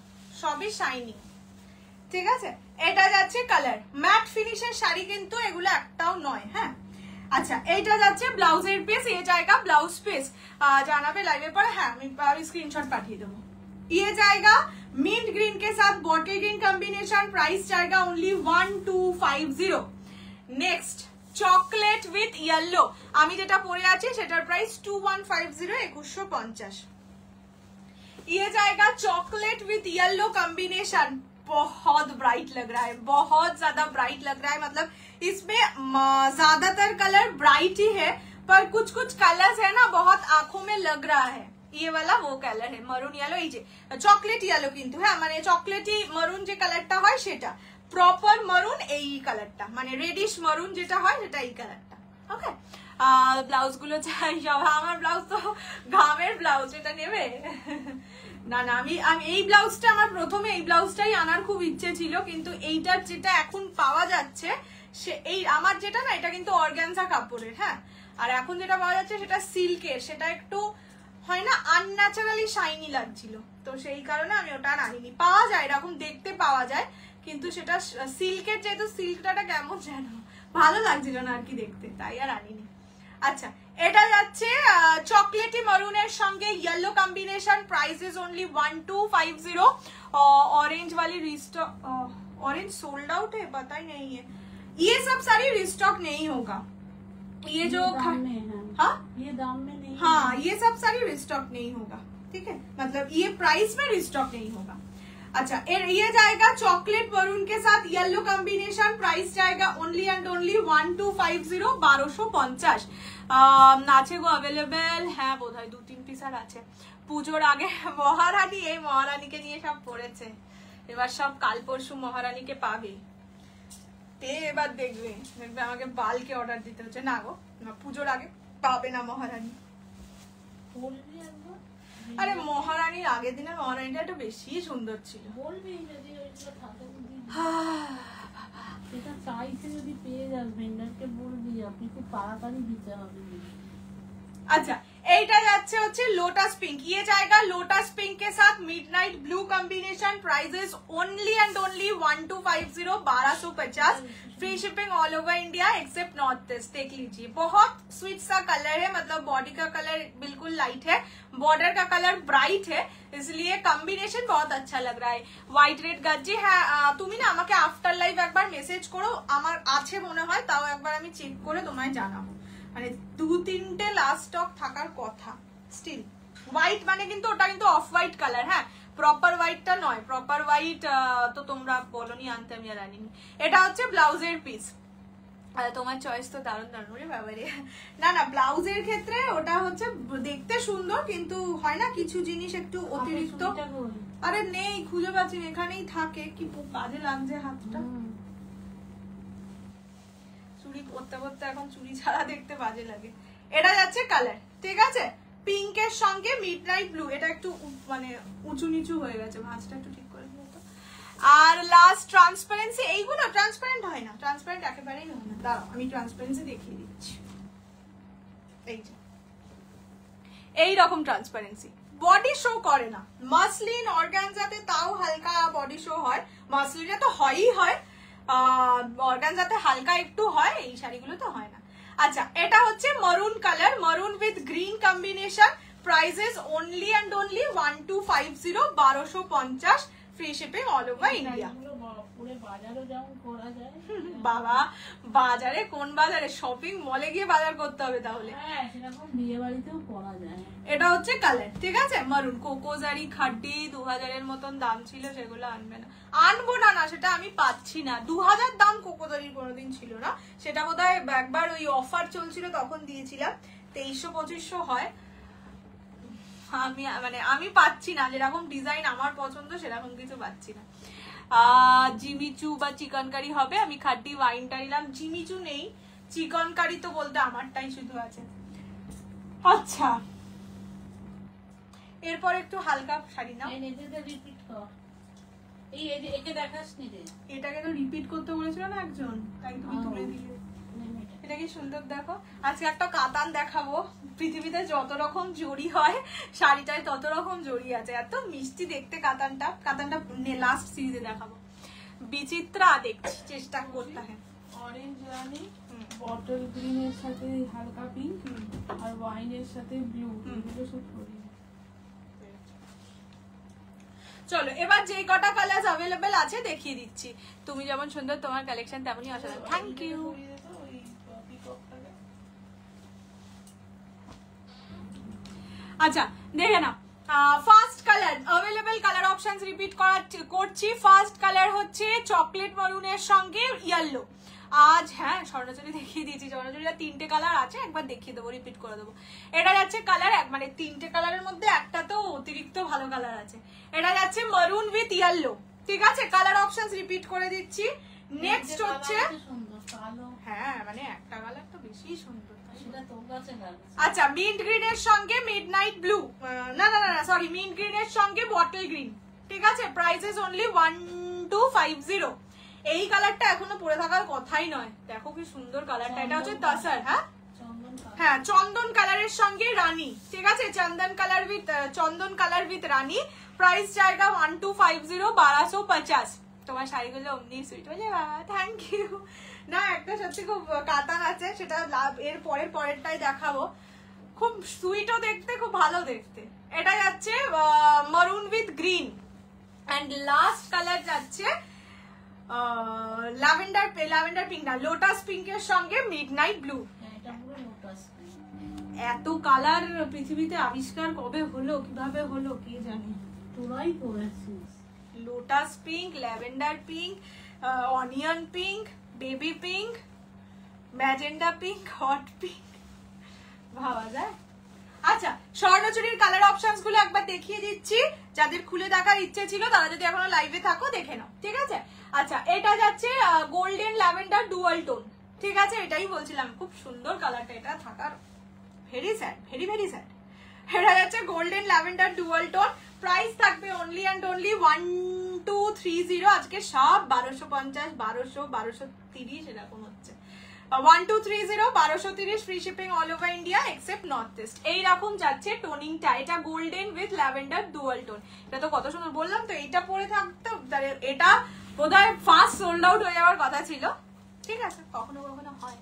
সবই শাইনি, ঠিক আছে। এটা যাচ্ছে কালার ম্যাট ফিনিশের শাড়ি, কিন্তু এগুলো একটাও নয়, হ্যাঁ। আচ্ছা এইটা যাচ্ছে ব্লাউজের পিস, ये जाएगा ब्लाउज पीस, জানাবে লাইভের পরে, হ্যাঁ আমি স্ক্রিনশট পাঠিয়ে দেবো। ये जाएगा मिंट ग्रीन के साथ बॉटल ग्रीन कॉम्बिनेशन, प्राइस जाएगा only 1250। Next chocolate with yellow, আমি যেটা পরে আছি সেটার প্রাইস 2150, 2150। ये जाएगा चॉकलेट विथ येलो कॉम्बिनेशन, बहुत ब्राइट लग रहा है, बहुत ज्यादा ब्राइट लग रहा है, मतलब इसमें ज्यादातर कलर ब्राइट ही है, पर कुछ कुछ कलर्स है ना बहुत आंखों में लग रहा है। ये वाला वो कलर है मरून येलो, এই যে চকলেট ইয়েলো, কিন্তু হ্যাঁ মানে চকলেটি মরুন যে কালারটা হয় সেটা, প্রপার মরুন এই কালারটা, মানে রেডিশ মরুন যেটা হয় সেটা এই কালারটা, ওকে। ব্লাউজ গুলো চাই সব, আমার ব্লাউজ তো ঘামের ব্লাউজ, এটা নেবে না না, আমি এই ব্লাউজটা, আমার প্রথমে এই ব্লাউজটাই আনার খুব ইচ্ছে ছিল, কিন্তু এইটার যেটা এখন পাওয়া যাচ্ছে সে এই আমার যেটা না, এটা কিন্তু অর্গানজা কাপড়ের, হ্যাঁ, আর এখন যেটা পাওয়া যাচ্ছে সেটা সিল্কের, সেটা একটু হয় না আনন্যাচারালি শাইনি লাগছিল, তো সেই কারণে আমি ওটা আর আনিনি। পাওয়া যায় এরকম দেখতে পাওয়া যায়, কিন্তু সেটা সিল্কের, যেহেতু সিল্কটা কেমন যেন ভালো লাগছিল না আর কি দেখতে, তাই আর আনিনি। আচ্ছা এটা যাচ্ছে চকলেটি মরুনের সঙ্গে yellow combination, price is only 1250। Orange वाली रिस्टॉक, ऑरेंज सोल्ड आउट है, पता ही नहीं है, ये सब सारी रिस्टॉक नहीं होगा, ये जो हाँ ये दाम में नहीं, हाँ ये सब सारी रिस्टॉक नहीं होगा, ठीक है, मतलब ये प्राइस में रिस्टॉक नहीं होगा। अच्छा ये जाएगा चॉकलेट मरून के साथ येलो कॉम्बिनेशन, प्राइस जाएगा ओनली एंड ओनली 1250, 1250। আছে গো अवेलेबल, হ্যাঁ বোধহয় 2-3 পিস আর আছে। পুজোর আগে মহারানী, এই মহারানীকে নিয়ে সব পড়েছে, এবার সব কাল পরশু মহারানীকে পাবে, এবার দেখবে আমাকে বালকে অর্ডার দিতে হচ্ছে, না গো না, পুজোর আগে পাবে না মহারানী। বলবি একবার, আরে মহারানীর আগের দিনের মহারানীটা একটু বেশি সুন্দর ছিল, বলবি যদি ওইগুলো থাকে, সেটা চাইতে যদি পেয়ে যাস, ভেন্ডারকে বলবি আপনি খুব তাড়াতাড়ি দিতে হবে। अच्छा এইটা যাচ্ছে হচ্ছে লোটাস পিঙ্ক, ये जाएगा लोटस पिंक के साथ midnight blue combination, price only and only 1250, 1250, free shipping all over India accept north east. देख लीजिए बहुत स्वीट सा कलर है, मतलब बॉडी का कलर बिल्कुल लाइट है, बॉर्डर का कलर ब्राइट है, इसलिए कॉम्बिनेशन बहुत अच्छा लग रहा है। व्हाइट रेड गज्जी, হ্যাঁ তুমি না আমাকে আফটার লাইভ একবার মেসেজ করো, আমার আছে মনে হয়, তাও একবার আমি চেক করে তোমায় জানাবো, মানে 2-3টে লাস্ট স্টক থাকার কথা স্টিল। হোয়াইট মানে কিন্তু ওটা কিন্তু অফ হোয়াইট কালার, হ্যাঁ প্রপার হোয়াইটটা নয়, প্রপার হোয়াইট তো তোমরা বলনি আনতে, আমি আর আনিনি। এটা হচ্ছে ব্লাউজের পিস, তোমার চয়েস তো দারুণ দারুণ রে বাবারে। না না ব্লাউজের ক্ষেত্রে ওটা হচ্ছে দেখতে সুন্দর, কিন্তু হয় না কিছু জিনিস একটু অতিরিক্ত, আরে নেই খুঁজে পাচ্ছি, এখানেই থাকে, কি কাজে লাগছে হাতটা, চুড়ি পরতে পরতে এখন চুড়ি ছাড়া দেখতে বাজে লাগে। এটা যাচ্ছে কালার, ঠিক আছে, পিঙ্কের সঙ্গে মিডনাইট ব্লু। এটা একটু মানে উঁচু নিচু হয়ে গেছে, ভাঁজটা একটু ঠিক করে দিও তো। আর লাস্ট ট্রান্সপারেন্সি, এইগুলো ট্রান্সপারেন্ট হয় না, ট্রান্সপারেন্ট একেবারেই হয় না। দাঁড়াও আমি ট্রান্সপারেন্সি দেখিয়ে দিচ্ছি। এই যে এইরকম ট্রান্সপারেন্সি, বডি শো করে না। মাসলিন অর্গানজাতে তাও হালকা বডি শো হয়, মাসলিনে তো হয়ই হয়, অর্গানজাতে হালকা একটু হয়, এই শাড়িগুলো তো হয় না। আচ্ছা, এটা হচ্ছে মারুন কালার, মারুন with green combination. Prices only and only 1250, 1250, free shipping all over India. বাবা বাজারে কোন বাজারে? শপিং মলে গিয়ে বাজার করতে হবে তাহলে। এটা হচ্ছে কালার, ঠিক আছে, মারুন। কোকোজারি খাড্ডি 2000-এর মতন দাম ছিল, সেগুলো আনবে না। আনবো না, না সেটা আমি পাচ্ছি না। 2000 দাম কোকোজারির কোনোদিন ছিল না, সেটা বোধহয় একবার ওই অফার চলছিল তখন দিয়েছিলাম, 2300-2500 হয়। আমি পাচ্ছি না, যেরকম ডিজাইন আমার পছন্দ সেরকম কিছু পাচ্ছি না। জিমিচু বা চিকেন কারি হবে, আমি খাড্ডি ওয়াইনটা নিলাম। জিমিচু নেই, চিকেন কারি তো বলতে আমারটাই শুধু আছে। আচ্ছা, এরপর একটু হালকা শাড়ি নাও। এটাকে তো রিপিট করতে বলেছিল না একজন, তাই তুমি তুলে দিলে। এটা কি সুন্দর দেখো। আজকে একটা কাতান দেখাবো, পৃথিবীতে যত রকম জড়ি হয় শাড়িটায় তত রকম জড়ি আছে, এত মিষ্টি দেখতে কাতানটা। কাতানটা লাস্ট সিরিজে দেখাবো। বিচিত্রা দেখছি, চেষ্টা করতে হয়। অরেঞ্জ রানী, বটল গ্রিনের সাথে হালকা পিঙ্ক, আর ওয়াইনের সাথে ব্লু, এগুলো সব করি। চলো এবার যে কটা কালার अवेलेबल আছে দেখিয়ে দিচ্ছি। তুমি যেমন সুন্দর, তোমার কালেকশন তেমনই অসাধারণ। Thank you. আচ্ছা দেখে নাও, first colour available colour options repeat করছি। ফার্স্ট কালার হচ্ছে চকলেট মারুনের সঙ্গে ইয়েলো। আজ হ্যাঁ স্বর্ণচুরি দেখিয়ে দিয়েছি, স্বর্ণচুরিটা 3টে কালার আছে, একবার দেখিয়ে দেবো, রিপিট করে দেবো। এটা যাচ্ছে কালার মানে 3টে কালারের মধ্যে একটা তো অতিরিক্ত ভালো কালার আছে। এটা যাচ্ছে মারুন উইথ ইয়েলো, ঠিক আছে। কালার অপশনস রিপিট করে দিচ্ছি। নেক্সট হচ্ছে হ্যাঁ মানে একটা কালার তো বেশি সুন্দর। আচ্ছা, মিন্ট গ্রিনের সঙ্গে মিডনাইট ব্লু, না না না সরি, মিন্ট গ্রিনের সঙ্গে বটল গ্রিন, ঠিক আছে। Prices only 1250। এই কালারটা এখনো পরে থাকার কথাই নয়, দেখো কি সুন্দর কালারটা। এটা হচ্ছে তাসার, হ্যাঁ চন্দন কালারের সঙ্গে রানী, ঠিক আছে, চন্দন কালার উইথ রানী। প্রাইস জায়গা 1250, 1250। তোমার শাড়িগুলো অমনি সুইট হয়ে যাবে, থ্যাংক ইউ। না একটা সত্যি খুব কাতান আছে, সেটা এর পরেরটাই দেখাবো। খুব সুইটও দেখতে, খুব ভালো দেখতে। এটা যাচ্ছে maroon with green, and last colour যাচ্ছে ল্যাভেন্ডার পিঙ্ক, না লোটাস পিঙ্কের সঙ্গে মিডনাইট ব্লু। এত কালার পৃথিবীতে আবিষ্কার কবে হলো, কিভাবে হলো কে জানে। তোরাই করেছিস। Lotus pink, lavender pink, onion pink, baby pink, magenta pink, hot pink, ভাবা যায়। আচ্ছা, স্বর্ণচুরির কালার অপশনস গুলো একবার দেখিয়ে দিচ্ছি, যাদের খুলে দেখার ইচ্ছে ছিল তারা যদি এখনো লাইভে থাকো দেখে নাও, ঠিক আছে। আচ্ছা, এটা যাচ্ছে গোল্ডেন ল্যাভেন্ডার ডুয়াল টোন, ঠিক আছে, এটাই বলছিলাম খুব সুন্দর কালারটা, এটা থাকার very sad, very very sad. এটা যাচ্ছে golden lavender dual tone. Price থাকবে অনলি অ্যান্ড অনলি 1230। আজকে সব 1250, 1200, 1230 এরকম হচ্ছে। 1230, 1230, free shipping all over India except North east. এইরকম যাচ্ছে টোনিংটা। এটা golden with lavender dual tone. এটা তো কত সুন্দর বললাম তো, এইটা পরে থাকতো, এটা বোধহয় ফার্স্ট সোল্ড আউট হয়ে যাওয়ার কথা ছিল, ঠিক আছে, কখনো কখনো হয়।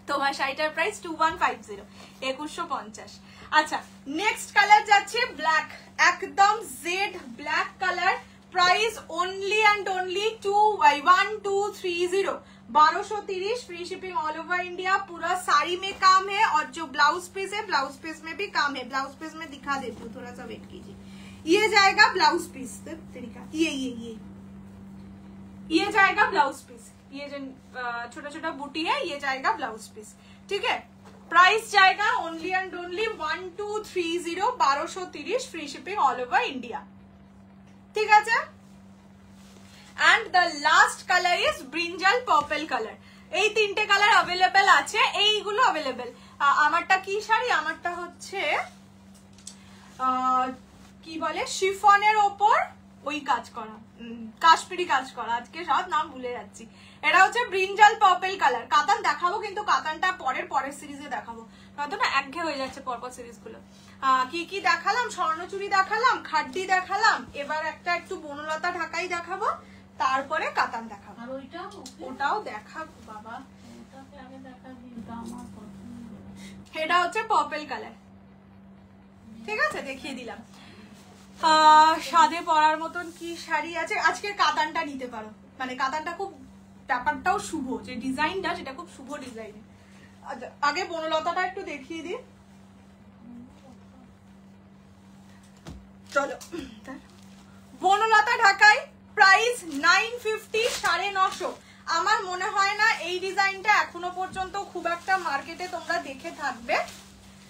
তোমার শাড়িটার প্রাইস 2150, 2150। আচ্ছা, নেক্সট কালার যাচ্ছে ব্ল্যাক, একদম jet black colour. Price only and only 1230, 1230, free shipping all over India. पूरा साड़ी में काम है और जो ब्लाउज पीस है, ब्लाउज पीस में भी काम है। ब्लाउज पीस में दिखा देती हूँ, थोड़ा सा वेट कीजिए। ये जाएगा ब्लाउज पीस, तरीका ये जाएगा ब्लाउज पीस। ये जो छोटा छोटा बूटी है ये जाएगा ब्लाउज पीस, ठीक है। प्राइस जाएगा only and only 1230, 1230, free shipping all over India, ठीक है। And the last colour is brinjal purple colour. এই 3টে কালার অ্যাভেলেবেল আছে, এইগুলো অ্যাভেলেবেল। আমারটা কি শাড়ি, আমারটা হচ্ছে কি বলে শিফনের ওপর ওই কাজ করা, কাশ্মীরি কাজ করা, আজকে সব নাম ভুলে যাচ্ছি। এটা হচ্ছে ব্রিঞ্জাল পার্পল কালার। কাতান দেখাবো, কিন্তু কাতানটা পরের সিরিজে দেখাবো, নয়তো না একঘেয়ে হয়ে যাচ্ছে পরপর সিরিজগুলো। কি কি দেখালাম, স্বর্ণচুরি দেখালাম, খাড্ডি দেখালাম, এবার একটা একটু বনলতা ঢাকাই দেখাবো, তারপরে কাতান দেখাবো। আর ওটাও দেখাবো বাবা, ওটাকে আগে দেখাবি, ওটা আমার পছন্দ। এটা হচ্ছে পার্পল কালার, ঠিক আছে দেখিয়ে দিলাম। সাদে পরার মতন কি শাড়ি আছে, আজকে কাতানটা নিতে পারো, মানে কাতানটা খুব ব্যাপারটাও শুভ, যে ডিজাইনটা সেটা খুব শুভ ডিজাইন। আগে বনলতাটা একটু দেখিয়ে দিই, চলো। বনলতা ঢাকায় প্রাইস 950, 950। আমার মনে হয় না এই ডিজাইনটা এখনো পর্যন্ত খুব একটা মার্কেটে তোমরা দেখে থাকবে,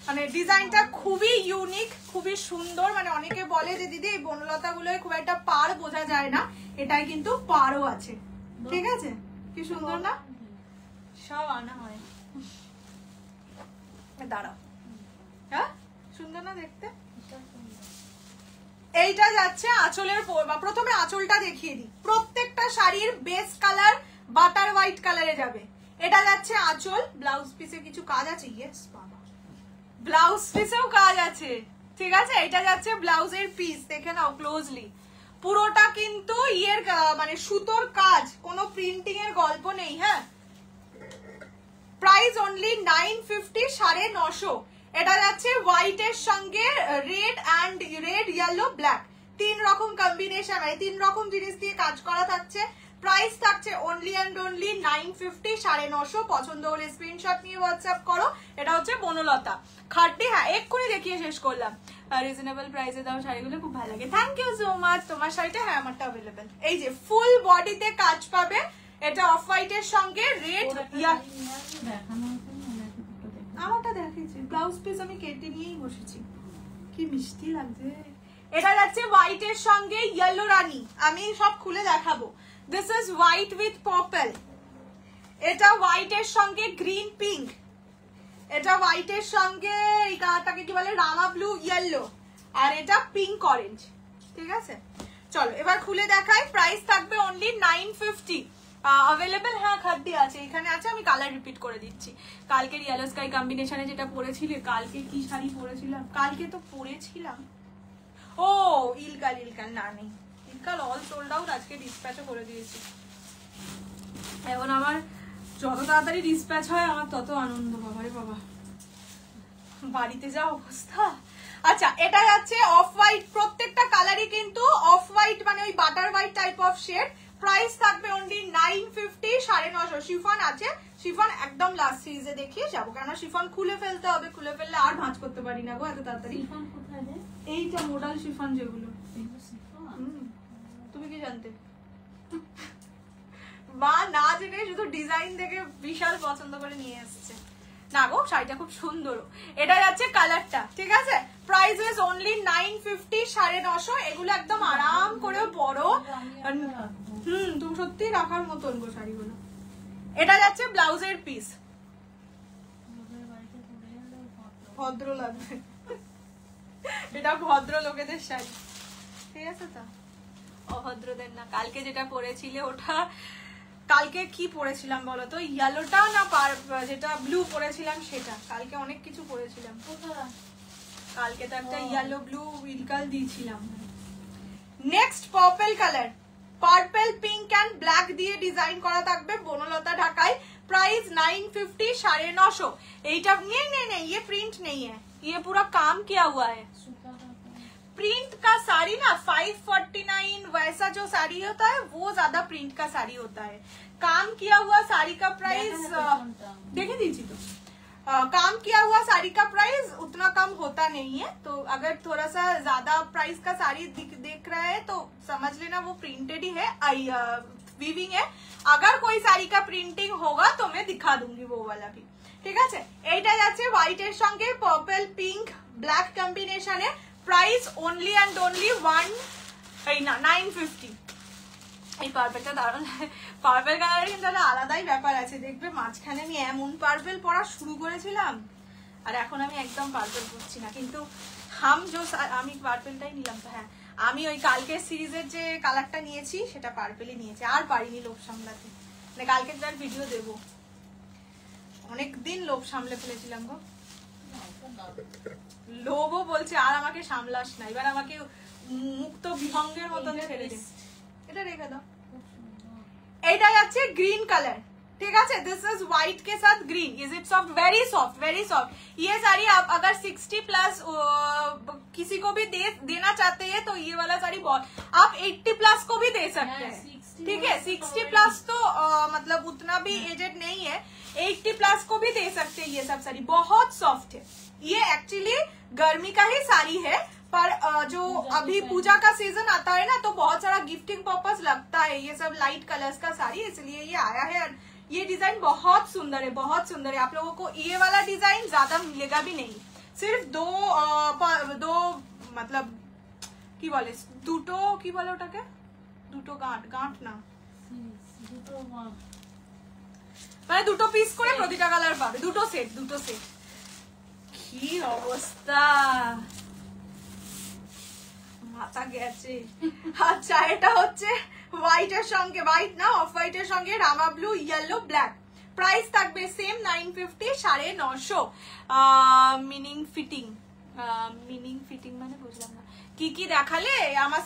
মানে ডিজাইনটা খুবই ইউনিক, খুবই সুন্দর। মানে অনেকে বলে যে দিদি এই বনলতা গুলোয় খুব একটা পার বোঝা যায় না, এটাই কিন্তু পারও আছে, ঠিক আছে। কি সুন্দর না, সব আনা হয়। দাঁড়াও, হ্যাঁ সুন্দর না দেখতে। এইটা যাচ্ছে আঁচলের, প্রথমে আঁচলটা দেখিয়ে দিই। প্রত্যেকটা শাড়ির বেস কালার বাটার হোয়াইট কালারে যাবে। এটা যাচ্ছে আঁচল, ব্লাউজ পিসে কিছু কাজ আছে, ইয়েস বাবা ব্লাউজ পিসেও কাজ আছে, ঠিক আছে। এটা যাচ্ছে ব্লাউজের পিস, দেখে নাও ক্লোজলি, পুরোটা কিন্তু ইয়ের মানে সুতোর কাজ, কোনো প্রিন্টিং এর গল্প নেই। হ্যাঁ, প্রাইস অনলি 950, 950। এটা যাচ্ছে হোয়াইট এর সঙ্গে red and red yellow black, 3 রকম কম্বিনেশন, মানে 3 রকম জিনিস দিয়ে কাজ করা থাকছে। প্রাইস থাকছে অনলি অ্যান্ড অনলি 950, 950। পছন্দ হলে স্ক্রিনশট নিয়ে হোয়াটসঅ্যাপ করো। এটা হচ্ছে বনলতা খাট্টি, হ্যাঁ এক্ষুনি দেখিয়ে শেষ করলাম। রিজনেবল প্রাইসে দাও শাড়িগুলো, খুব ভালো লাগে। Thank you so much. তোমার শাড়িটা, হ্যাঁ আমারটা অ্যাভেলেবেল। এই যে ফুল বডিতে কাজ পাবে, এটা অফ হোয়াইট এর সঙ্গে রেড, আমারটা দেখিয়েছি, ব্লাউজ পিস আমি কেটে নিয়েই বসেছি, কি মিষ্টি লাগছে। এটা যাচ্ছে হোয়াইট এর সঙ্গে ইয়েলো রানী, আমি সব খুলে দেখাবো। This is white with purple, এটা হোয়াইট এর সঙ্গে গ্রিন পিঙ্ক, এটা হোয়াইট এর সঙ্গে এই কালারটাকে কি বলে রামা ব্লু ইয়েলো, আর এটা পিঙ্ক অরেঞ্জ, ঠিক আছে। চলো এবার খুলে দেখাই। প্রাইস থাকবে অনলি 950। अवेलेबल হ্যাঁ খাদ্দি আছে, এখানে আছে, আমি কালার রিপিট করে দিচ্ছি। কালকের ইয়েলো স্কাই কম্বিনেশনে যেটা পরেছিলে, কালকে কি শাড়ি পরেছিলাম, কালকে তো পরেছিলাম ও ইলকাল, ইলকাল না নেই, ইলকাল অল সোল্ড আউট, আজকে ডিসপ্যাচও করে দিয়েছি। এখন আমার যত তাড়াতাড়ি ডিসপ্যাচ হয় আমার তত আনন্দ, বাবারে বাবা বাড়িতে যা অবস্থা। আচ্ছা এটা যাচ্ছে অফ হোয়াইট, প্রত্যেকটা কালারই কিন্তু অফ হোয়াইট, মানে ওই butter white type of shade. Price থাকবে অনলি 950, 950। শিফন আছে, শিফন একদম লাস্ট সিরিজে দেখিয়ে যাবো, কেন শিফন খুলে ফেলতে হবে, খুলে ফেললে আর ভাঁজ করতে পারি না গো এত তাড়াতাড়ি। এইটা মোডাল শিফন যেগুলো, তুমি কি জানতে? মা না জেনে শুধু ডিজাইন দেখে বিশাল পছন্দ করে নিয়ে এসছে। না গো শাড়িটা খুব সুন্দর, এটা যাচ্ছে কালারটা, ঠিক আছে। Price is only 950, 950। এগুলো একদম আরাম করে বড়, তুমি সত্যি রাখার মতন গো শাড়িগুলো। এটা যাচ্ছে ব্লাউজের পিস, ভদ্র লাগবে, এটা ভদ্র লোকেদের শাড়ি, ঠিক আছে তো, অভদ্রদের না। কালকে যেটা পরেছিলে ওটা, কালকে কি পরেছিলাম বলো তো, ইয়েলোটা না যেটা ব্লু পরেছিলাম সেটা, কালকে অনেক কিছু পরেছিলাম। কালকে তো একটা ইয়েলো ব্লু উইলকাল দিয়েছিলাম। Next purple colour, purple pink and black দিয়ে ডিজাইন করা থাকবে বনলতা ঢাকায়। प्राइस 950, 950। এইটা नहीं नहीं नहीं ये प्रिंट नहीं है, ये पूरा काम किया हुआ है। प्रिंट का साड़ी ना 549 वैसा जो साड़ी होता है वो ज्यादा प्रिंट का साड़ी होता है। काम किया हुआ साड़ी का प्राइस देखे दीजिए तो काम किया हुआ साड़ी का प्राइस उतना कम होता नहीं है, तो अगर थोड़ा सा ज्यादा प्राइस का साड़ी देख रहा है तो समझ लेना वो प्रिंटेड ही है, वीविंग है। अगर कोई साड़ी का प्रिंटिंग होगा तो मैं दिखा दूंगी वो वाला भी, ठीक है। এইটা যাচ্ছে হোয়াইট এর সঙ্গে পার্পল পিঙ্ক ব্ল্যাক কম্বিনেশনে। Price only and only 950। এই পার্পেলটা দারুণ, পার্পেল কালারের কিন্তু একটা আলাদাই ব্যাপার আছে। দেখবে মাঝখানে আমি এমন পার্পেল পরা শুরু করেছিলাম, আর এখন আমি একদম পার্পেল পরছি না, কিন্তু আমি পার্পেলটাই নিলাম তো। হ্যাঁ, আমি ওই কালকের সিরিজের যে কালারটা নিয়েছি সেটা পার্পেলই নিয়েছি, আর পারিনি লোভ সামলাতে। মানে কালকে যার ভিডিও দেবো, অনেকদিন লোভ সামলে ফেলেছিলাম গো। লোভও বলছে আর আমাকে সামলাস না, এবার আমাকে মুক্ত বিহঙ্গের মতন ছেড়ে দে। এটা রেখে দাও। এইটা যাচ্ছে গ্রিন কালার, ठीक है। दिस इज व्हाइट के साथ green. Is it soft? Very soft, very soft. ये साड़ी आप अगर 60 प्लस किसी को भी देना चाहते हैं तो ये वाला साड़ी बहुत, आप 80 प्लस को भी दे सकते हैं, ठीक है। 60 प्लस तो मतलब उतना भी एजेड नहीं है, 80 प्लस को भी दे सकते हैं। ये सब साड़ी बहुत सॉफ्ट है। ये एक्चुअली गर्मी का ही साड़ी है, पर जो अभी पूजा का सीजन आता है ना, तो बहुत सारा गिफ्टिंग पर्पस लगता है ये सब लाइट कलर्स का साड़ी, इसलिए ये आया है। ये डिजाइन बहुत सुंदर है, बहुत सुंदर है। आप लोगों को ये वाला डिजाइन ज्यादा मिलेगा भी नहीं। सिर्फ दो मतलब की बोले দুটো কি বলে ওটাকে, দুটো গাঁট না, মানে দুটো পিস করে প্রতিটা কালার পাবে, দুটো সেট। কি অবস্থা, মাথা গেছে। আচ্ছা, এটা হচ্ছে হোয়াইটের সঙ্গে, হোয়াইট না অফ হোয়াইটের সঙ্গে রামা ব্লু, ইয়েলো, ব্ল্যাক। প্রাইস থাকবে সেম 950, 950। মিনিং ফিটিং মানে বুঝলাম না। কি কি দেখালে? আমার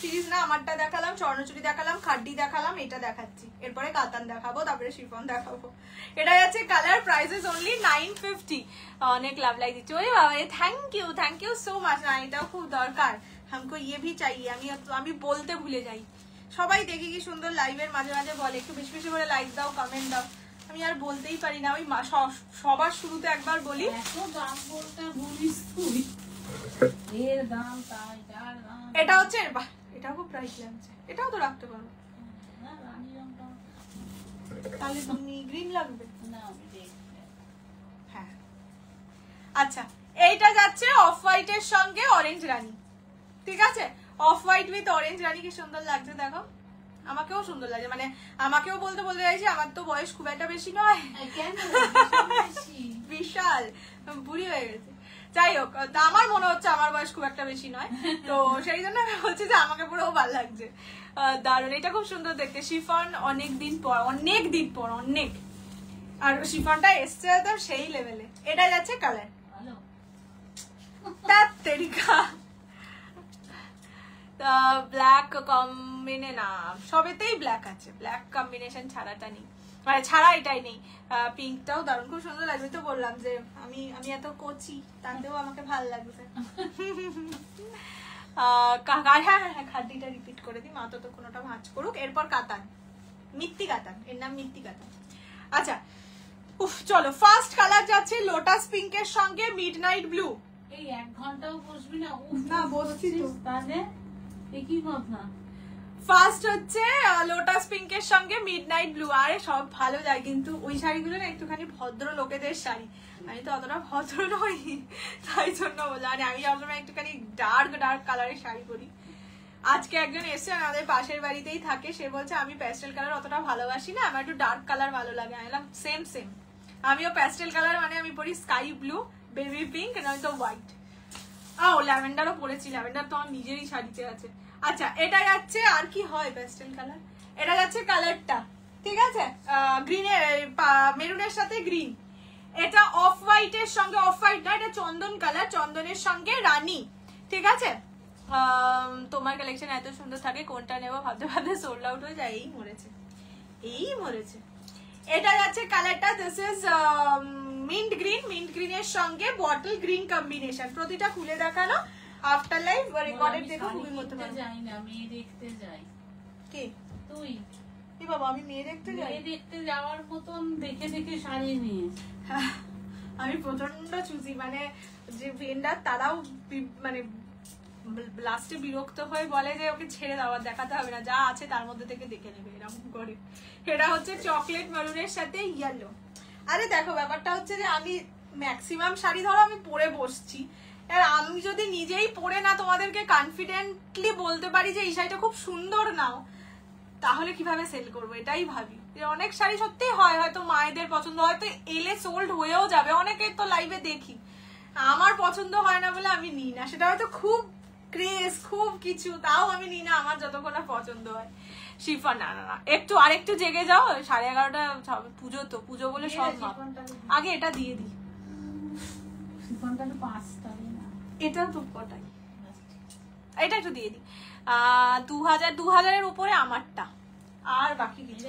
সিরিজ না, আমারটা দেখালাম, স্বর্ণচুরি দেখালাম, খাড্ডি দেখালাম, এটা দেখাচ্ছি, এরপরে কাতান দেখাবো, তারপরে শিফন দেখাবো। এটা যাচ্ছে কালার, প্রাইসেস অনলি 950। অনেক লাভ লাগ দিচ্ছে। ওই বাবা, থ্যাংক ইউ সো মাচ। না, এটাও খুব দরকার, हमको ये भी चाहिए। আমি বলতে ভুলে যাই। সবাই দেখি কি সুন্দর লাইভের মাঝে মাঝে বলে একটু বেশি বেশি করে লাইক দাও, কমেন্ট দাও, আমি আর বলতেই পারি না। ওই সবার শুরুতে একবার বলি, এত দাম বলতে বলিস তুই, এর দাম তাই, তার দাম। এটা হচ্ছে, বাহ, এটাও খুব প্রাইস লাগছে, এটাও তো রাখতে পারো। না, রানী রংটা তাহলে তুমি গ্রিন লাগবে না, আমি দেখতে। হ্যাঁ। আচ্ছা, এইটা যাচ্ছে অফ হোয়াইটের সঙ্গে অরেঞ্জ রানী, ঠিক আছে। অফ হোয়াইট উইথ অরেঞ্জ রানী, কি সুন্দর লাগছে দেখো। আমাকেও সুন্দর লাগছে, মানে আমাকেও বলতে চাইছি, আমার তো বয়স খুব একটা বেশি নয়, কেন বিশাল বুড়ি হয়ে গেছে। যাই হোক, আমার মনে হচ্ছে আমার বয়স খুব একটা বেশি নয়, তো সেই জন্য আমি বলছি যে আমাকে পুরো ভালো লাগছে, দারুণ। এটা খুব সুন্দর দেখতে, শিফন অনেক দিন পর, অনেক। আর শিফনটা এসছে তো সেই লেভেলে। এটা যাচ্ছে কালার, ভালো তেরিকা ব্ল্যাক কম্বিনে না, সবেতেই ব্ল্যাক আছে, ব্ল্যাক কম্বিনেশন ছাড়াটা নেই, মানে ছাড়া এটাই নেই। পিঙ্কটাও দারুণ, খুব সুন্দর লাগবে। তো বললাম যে আমি এত কচি, তাতেও আমাকে ভালো লাগছে। হ্যাঁ, খাদ্যটা রিপিট করে দিই, মা তো কোনোটা ভাঁজ করুক। এরপর কাতান, মিত্তি কাতান, এর নাম মিত্তি কাতান। আচ্ছা, চলো, ফার্স্ট কালার যাচ্ছে লোটাস পিঙ্কের সঙ্গে মিডনাইট ব্লু। এই 1 ঘন্টাও বসবি না? না, বসছি তো। তাহলে কি কথা? ফার্স্ট হচ্ছে লোটাস পিঙ্কের সঙ্গে মিডনাইট ব্লু। আরে সব ভালো যায়, কিন্তু ওই শাড়িগুলো না একটুখানি ভদ্র লোকেদের শাড়ি, আমি তো অতটা ভদ্র নই, তাই জন্য বললাম। আমি সবসময় একটুখানি ডার্ক কালারের শাড়ি পরি। আজকে একজন এসছে, আমাদের পাশের বাড়িতেই থাকে, সে বলছে আমি প্যাস্টেল কালার অতটা ভালোবাসি না, আমার একটু ডার্ক কালার ভালো লাগে। আমি বললাম সেম, আমিও প্যাস্টেল কালার মানে আমি পরি স্কাই ব্লু, বেবি পিঙ্ক, নয়তো হোয়াইট। ল্যাভেন্ডারও পরেছি, ল্যাভেন্ডার তো আমার নিজেরই শাড়িতে আছে। আচ্ছা, এটা যাচ্ছে, আর কি হয় প্যাস্টেল কালার, এটা যাচ্ছে কালারটা, ঠিক আছে, গ্রিনের, মেরুনের সাথে গ্রিন। এটা অফ হোয়াইটের সঙ্গে, অফ হোয়াইট না, এটা চন্দন কালার, চন্দনের সঙ্গে রানী, ঠিক আছে। তোমার কালেকশন এত সুন্দর থাকে, কোনটা নেবো ভাবতে সোল্ড আউট হয়ে যায়, এই মরেছে। এটা যাচ্ছে কালারটা, দিস ইজ মিন্ট গ্রিনের সঙ্গে বটল গ্রিন কম্বিনেশন। প্রতিটা খুলে দেখানো, আফটার লাইফ রেকর্ডেড দেখো, খুবই মতো যাই না, মেয়ে দেখতে যাই। কে তুই? কি বাবা, আমি মেয়ে দেখতে যাই? মেয়ে দেখতে যাওয়ার মতন দেখে শাড়ি নিয়ে। আমি প্রচন্ড চুজি, মানে যে ভেন্ডার তারাও মানে লাস্টে বিরক্ত হয়ে বলে যে ওকে ছেড়ে দেওয়া, দেখাতে হবে না, যা আছে তার মধ্যে থেকে দেখে নেবে, এরকম করে। এটা হচ্ছে চকলেট মেরুনের সাথে ইয়েলো। আরে দেখো, ব্যাপারটা হচ্ছে যে আমি ম্যাক্সিমাম শাড়ি ধরো আমি পরে বসছি, আর আমি যদি নিজেই পরে না তোমাদেরকে কনফিডেন্টলি বলতে পারি যে এই শাড়িটা খুব সুন্দর নাও, তাহলে কিভাবে সেল করবো এটাই ভাবি। অনেক শাড়ি সত্যি হয় হয়তো মায়েদের পছন্দ, হয়তো এলে সোল্ড হয়েও যাবে, অনেকের তো লাইভে দেখি, আমার পছন্দ হয় না বলে আমি নিই না, সেটা হয়তো খুব ক্রেজ খুব কিছু, তাও আমি নিই না, আমার যতক্ষণ না পছন্দ হয়। শিফন না না না, একটু আরেকটু জেগে যাও, 11:30 পুজো, তো পুজো বলে সব মাপ। আগে এটা দিয়ে দিই, শিফনটা তো 5টা না, এটা তো কটাই, এটা একটু দিয়ে দিই। 2000 উপরে আমারটা, আর বাকি কিছু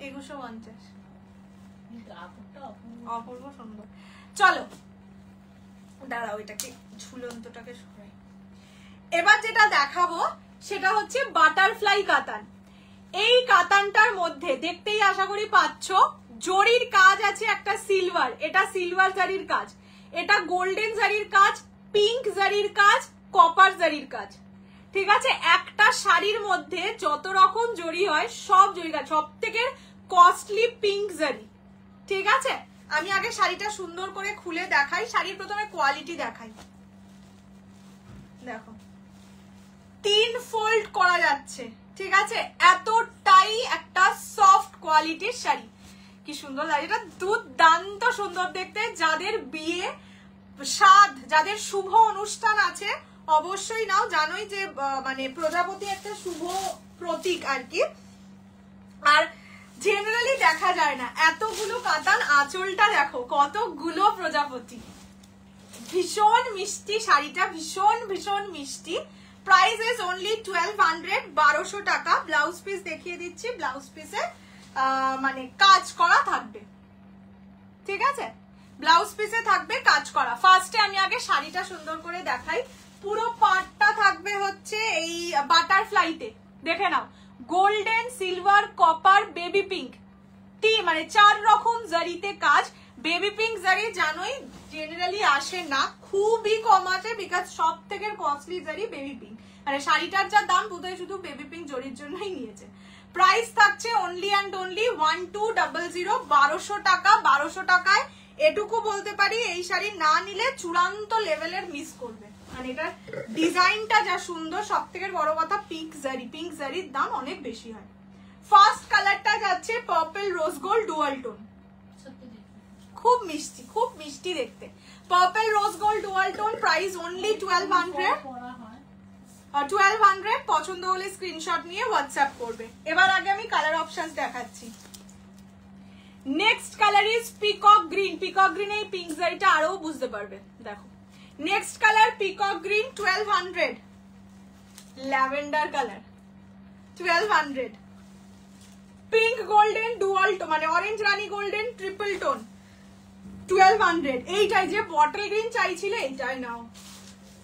2150। অপূর্ব সুন্দর। চলো দাঁড়াও, এটাকে ঝুলন্তটাকে সরাই। এবার যেটা দেখাবো সেটা হচ্ছে বাটারফ্লাই কাতান। এই কাতানটার মধ্যে দেখতেই আশা করি পাচ্ছ জরির কাজ আছে, একটা সিলভার, এটা সিলভার জারির কাজ, এটা গোল্ডেন জারির কাজ, পিঙ্ক জারির কাজ, কপার জারির কাজ। ঠিক আছে, একটা শাড়ির মধ্যে যত রকম জরি হয় সব জরি কাজ, সব থেকে কস্টলি পিঙ্ক জারি। ঠিক আছে, আমি আগে শাড়িটা সুন্দর করে খুলে দেখাই, শাড়ির প্রথমে কোয়ালিটি দেখাই। দেখো 3 ফোল্ড করা যাচ্ছে, ঠিক আছে, এতটাই একটা সফট কোয়ালিটির শাড়ি। কি সুন্দর লাগে, এটা দুর্দান্ত সুন্দর দেখতে। যাদের বিয়ে সাধ, যাদের শুভ অনুষ্ঠান আছে অবশ্যই নাও, জানোই যে মানে প্রজাপতি একটা শুভ প্রতীক আর কি, আর জেনারেলি দেখা যায় না এতগুলো কাতান। আঁচলটা দেখো কতগুলো প্রজাপতি, ভীষণ মিষ্টি শাড়িটা, ভীষণ ভীষণ মিষ্টি। প্রাইস ইজ অনলি 1200, 1200 টাকা। ব্লাউজ পিস দেখিয়ে দিচ্ছি, ব্লাউজ পিসে মানে কাজ করা থাকবে, ঠিক আছে, ব্লাউজ পিসে থাকবে কাজ করা। ফার্স্টে আমি আগে শাড়িটা সুন্দর করে দেখাই। পুরো পার্টটা থাকবে হচ্ছে এই বাটারফ্লাইতে, দেখে নাও, golden, silver, copper, baby pink, মানে 4 রকম জারিতে কাজ। বেবি পিঙ্ক জারি জানোই জেনারেলি আসে না, খুবই কম আসে, বিকজ সব থেকে কস্টলি জারি বেবি পিঙ্ক, মানে শাড়িটার যা দাম বোধহয় শুধু বেবি পিঙ্ক জরির জন্যই নিয়েছে। প্রাইস থাকছে অনলি অ্যান্ড অনলি 1200, 1200 টাকা। 1200 টাকায় এটুকু বলতে পারি, এই শাড়ি না নিলে চূড়ান্ত লেভেলের মিস করবে, মানে এটার ডিজাইনটা যা সুন্দর, সব থেকে বড় কথা পিঙ্ক জারি, পিঙ্ক জারির দাম অনেক বেশি হয়। ফার্স্ট কালারটা যাচ্ছে purple rose gold dual tone, খুব মিষ্টি, খুব মিষ্টি দেখতে। Purple rose gold dual tone, price only 1200। 1200, পছন্দ হলে স্ক্রিনশট নিয়ে হোয়াটসঅ্যাপ করবে। এবার আগে আমি কালার অপশনস দেখাচ্ছি। Next colour is peacock green. Peacock green, এই পিঙ্ক জারিটা আরো বুঝতে পারবে, দেখো। Next colour peacock green, 1200। Lavender colour, 1200। Pink golden dual tone, মানে অরেঞ্জ রানী গোল্ডেন ট্রিপল টোন, 1200। এইটাই যে বটল গ্রিন চাইছিলে, এইটাই নাও।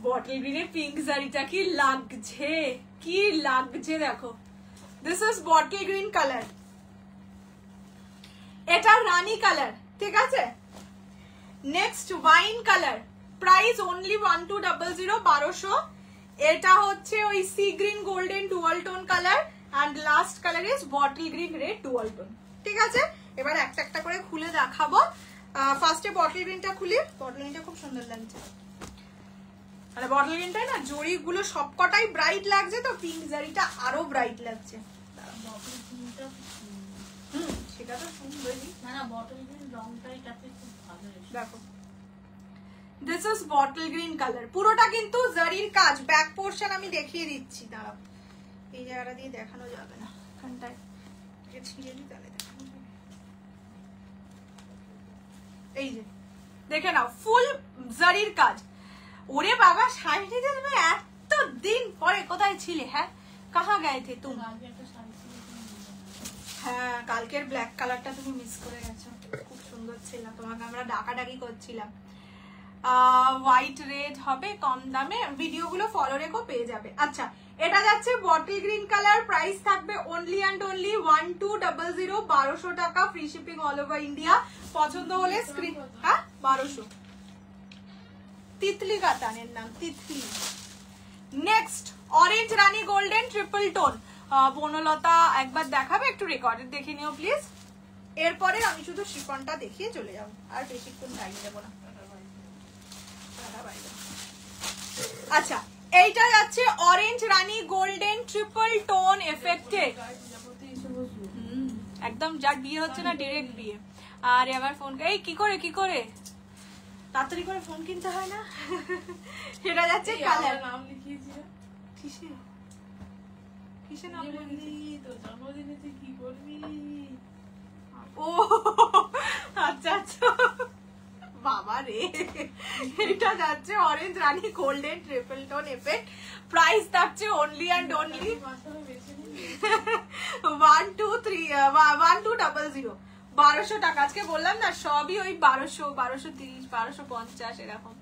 বটল গ্রিনে পিঙ্ক জারিটা কি লাগছে, কি লাগছে দেখো। This is bottle green colour, এটা রানী কালার, ঠিক আছে। Next wine colour, price only 1200, 1200। এটা হচ্ছে ওই sea green golden dual tone colour, and last colour is bottle green red dual tone, ঠিক আছে। এবার একটা একটা করে খুলে দেখাবো। ফার্স্টে বটল গ্রিনটা খুলি। বটল গ্রিনটা খুব সুন্দর লাগছে, মানে বটল গ্রিনটাই না জরিগুলো সবকটাই ব্রাইট লাগছে, তো পিঙ্ক জারিটা আরো ব্রাইট লাগছে। সেটা তো সুন্দরই, না বটল গ্রিন রংটাই তাতে খুব ভালো এসেছে। দেখো this is bottle green colour, পুরোটা কিন্তু জারির কাজ। ব্যাক পোরশন আমি দেখিয়ে দিচ্ছি, দাঁড়াও, এই জায়গাটা দিয়ে দেখানো যাবে না, এখানটায় ছিঁড়ে দিই তাহলে দেখানো যাবে। এই যে দেখে নাও, ফুল জারির কাজ। ওরে বাবা, শাড়ি নিতে তুমি এত দিন পরে কোথায় ছিলে? হ্যাঁ, কাহা গায়ে থে তুমি? হ্যাঁ, কালকের ব্ল্যাক কালারটা তুমি মিস করে গেছো, খুব সুন্দর ছিল, তোমাকে আমরা ডাকাডাকি করছিলাম। হোয়াইট রেড হবে কম দামে, ভিডিওগুলো ফলো রেখো, পেয়ে যাবে। আচ্ছা, এটা যাচ্ছে বটল গ্রিন কালার, প্রাইস থাকবে অনলি অ্যান্ড অনলি 1200, 1200 টাকা, free shipping all over India. পছন্দ হলে স্ক্রিন, হ্যাঁ 1200। তিতলি কাতানের নাম, তিতলি। নেক্সট অরেঞ্জ রানী গোল্ডেন ট্রিপল টোন। বনলতা একবার দেখাবে, একটু রেকর্ডেড দেখে নিও প্লিজ। এরপরে আমি শুধু শিফনটা দেখিয়ে চলে যাবো, আর বেশিক্ষণ টাইম দেবো না। আচ্ছা, এইটা যাচ্ছে অরেঞ্জ রানী গোল্ডেন ট্রিপল টোন এফেক্টে, একদম যার বিয়ে হচ্ছে না ডিরেক্ট বিয়ে। আর আমার ফোন এই কি করে তাড়াতাড়ি করে ফোন কিনতে হয় না। সেটা যাচ্ছে কালার, নাম লিখিয়েছি কিসে কিসে নাম লিখেছি তো জন্মদিনে তুই কি করবি? ও আচ্ছা আচ্ছা বাবা রে, এটা যাচ্ছে অরেঞ্জ রানী golden triple tone effect, price থাকছে অনলি অ্যান্ড অনলি 1200 টাকা। আজকে বললাম না সবই ওই 1200, 1230, 1250 এরকম।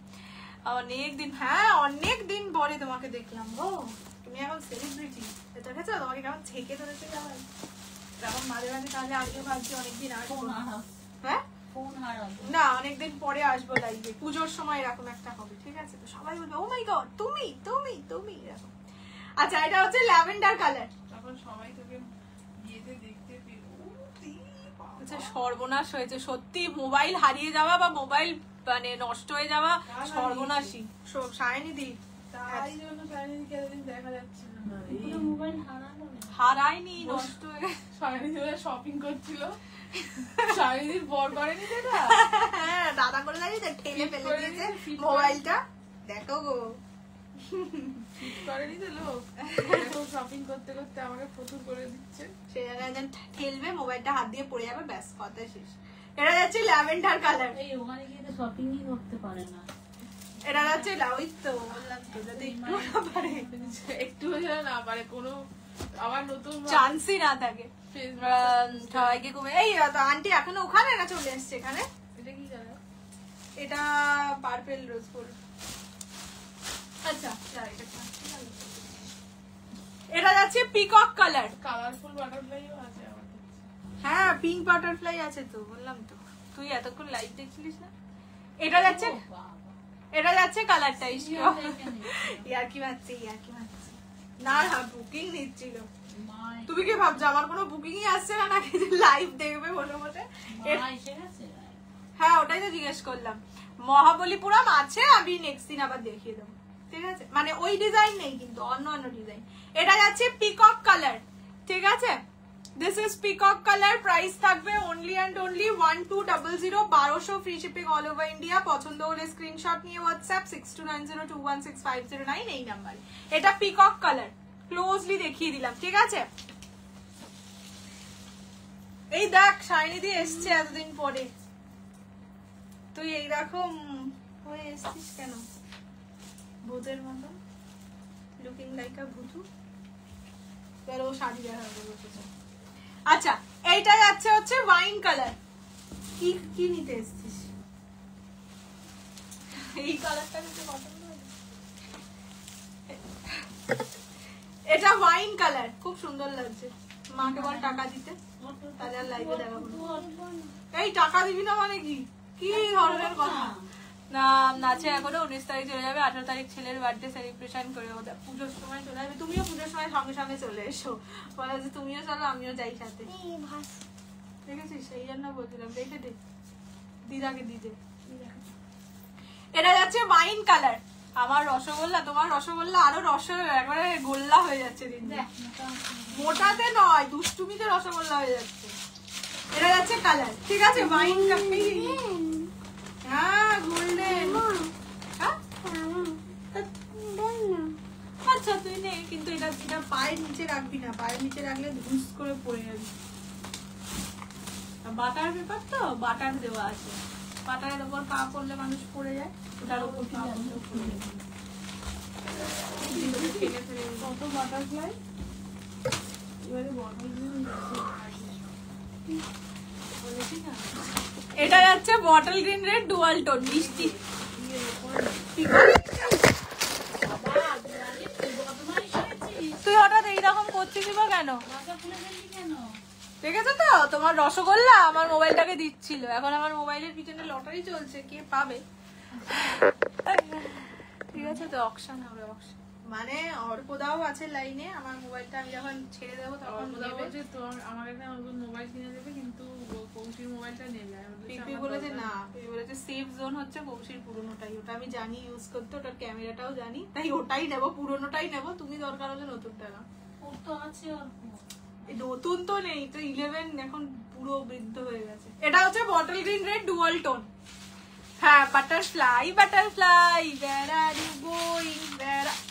অনেকদিন, হ্যাঁ অনেকদিন পরে তোমাকে দেখলাম গো, তুমি এখন সেলিব্রিটি দেখেছো, তোমাকে কেমন ছেকে ধরেছে যাবে এখন মাঝে মাঝে, তাহলে আমিও ভাবছি অনেকদিন আসবো। হ্যাঁ না অনেকদিন পরে আসবো লাইভে, পুজোর সময় এরকম একটা হবে, ঠিক আছে? তো সবাই বলবে ও মাই গড তুমি তুমি তুমি এরকম। আচ্ছা এটা হচ্ছে ল্যাভেন্ডার কালার, তখন সবাই তোকে বিয়েতে দেখতে পেল। আচ্ছা সর্বনাশ হয়েছে সত্যি, মোবাইল হারিয়ে যাওয়া বা মোবাইল মানে নষ্ট হয়ে যাওয়া সর্বনাশই। সায়নী দি তাই জন্য সায়নীকে এতদিন দেখা যাচ্ছে না। মোবাইল হারানো হারায়নি, নষ্ট হয়ে সায়নী শপিং করছিল, সায়নীর বর করেনি যেটা, হ্যাঁ দাদা করে দাঁড়িয়ে ঠেলে ফেলে দিয়েছে মোবাইলটা, দেখো গো করেনি তো লোক, দেখো শপিং করতে করতে আমাকে ফতুর করে দিচ্ছে। সে জায়গায় ঠেলবে, মোবাইলটা হাত দিয়ে পড়ে যাবে, ব্যাস কথা শেষ। এটা যাচ্ছে ল্যাভেন্ডার কালার, এই ওখানে গিয়ে তো শপিংই করতে পারে না। এটা যাচ্ছে ওই তো বললাম তো, যদি একটু না পারে, একটু না পারে কোনো আবার নতুন চান্সই না থাকে সবাইকে কমে। এই তো আন্টি এখনো ওখানে না চলে এসছে এখানে। এটা কি জানো, এটা পার্পল রোজ ফুল। আচ্ছা এটা যাচ্ছে পিকক কালার, কালারফুল বাটারফ্লাইও আছে আমার কাছে। হ্যাঁ পিঙ্ক বাটারফ্লাই আছে তো, বললাম তো, তুই এতক্ষণ লাইভ দেখছিলিস না। এটা যাচ্ছে, এটা যাচ্ছে কালারটা ইয়ার কি মারছে, না বুকিং নিচ্ছিল। তুমি কি ভাবছো আমার কোনো বুকিংই আসছে না নাকি লাইভ দেখবে বসে বসে? হ্যাঁ ওটাই তো জিজ্ঞেস করলাম। মহাবলীপুরম আছে, আমি নেক্সট দিন আবার দেখিয়ে দেবো, ঠিক আছে? মানে ওই ডিজাইন নেই কিন্তু অন্য অন্য ডিজাইন। এটা যাচ্ছে পিকক কালার, ঠিক আছে? This is peacock colour, price থাকবে only and only 1200, 1200 free shipping all over India. পছন্দ হলে স্ক্রিনশট নিয়ে হোয়াটসঅ্যাপ 6290216509 এই নাম্বারে। এটা পিকক কালার, ক্লোজলি দেখিয়ে দিলাম, ঠিক আছে? এই দেখ শাইনি দিয়ে এসছে এতদিন পরে, তুই এইরকম হয়ে এসছিস কেন ভূতের মতো, লুকিং লাইক আ ভূতু। ও শাড়ি দেখা বসেছে। আচ্ছা এইটা যাচ্ছে হচ্ছে ওয়াইন কালার, কি কি নিতে এসছিস? এই কালারটা নিতে পছন্দ হয়। এটা ওয়াইন কালার, খুব সুন্দর লাগছে। মাকে বল টাকা দিতে, তাহলে আর লাইভে দেখাবো। এই টাকা দিবি না মানে কি কি ধরনের কথা? না নাচে এখনো 19 তারিখ চলে যাবে, 18 তারিখ ছেলের বার্থডে সেলিব্রেশন করে ওদের পুজোর সময় চলে যাবে। তুমিও পুজোর সময় সঙ্গে সঙ্গে চলে এসো, বলে যে তুমিও চলো আমিও যাই সাথে, দেখেছিস? সেই জন্য বলছিলাম দেখে দে, দিদাকে দিতে। এটা যাচ্ছে ওয়াইন কালার, আমার রসগোল্লা, তোমার রসগোল্লা আরো একবারে গোল্লা হয়ে যাচ্ছে দিন, মোটাতে নয় দুষ্টুমিতে রসগোল্লা হয়ে যাচ্ছে। এটা যাচ্ছে কালার, ঠিক আছে? ওয়াইন কাপি, হ্যাঁ গোল্ডেন। আচ্ছা তুই নে, কিন্তু এটা এটা পায়ের নিচে রাখবি না, পায়ের নিচে রাখলে ধুস করে পড়ে যাবি। বাটার পেপার তো, বাটার দেওয়া আছে, বাটারের উপর পা পড়লে মানুষ পড়ে যায়, ওটার উপর পা পড়লে পড়ে যায়। কত বাটারফ্লাই, এবারে এটা যাচ্ছে bottle green red dual tone, মিষ্টি। তুই হঠাৎ এইরকম করছিস বা কেন? দেখেছো তো তোমার রসগোল্লা আমার মোবাইলটাকে দিচ্ছিল, এখন আমার মোবাইলের পিছনে লটারি চলছে, কে পাবে। ঠিক আছে তো অকশন হবে, অকশন মানে অর্কদাও আছে লাইনে, আমার মোবাইলটা আমি যখন ছেড়ে দেবো তখন বলছে তো আমার একটা নতুন মোবাইল কিনে দেবে, কিন্তু কৌশির মোবাইলটা নেবে। আমি বলছি পিপি আমার বলেছে দরকার না, পিপি বলেছে সেফ জোন হচ্ছে কৌশির পুরোনোটাই, ওটা আমি জানি ইউজ করতে, ওটার ক্যামেরাটাও জানি, তাই ওটাই নেবো, পুরোনোটাই নেবো, তুমি দরকার হলে নতুনটা নাও। ওর তো আছে অল্প। এই নতুন তো নেই তো, 11 এখন পুরো বৃদ্ধ হয়ে গেছে। এটা হচ্ছে bottle green red dual tone. হ্যাঁ butterfly, butterfly where are you going,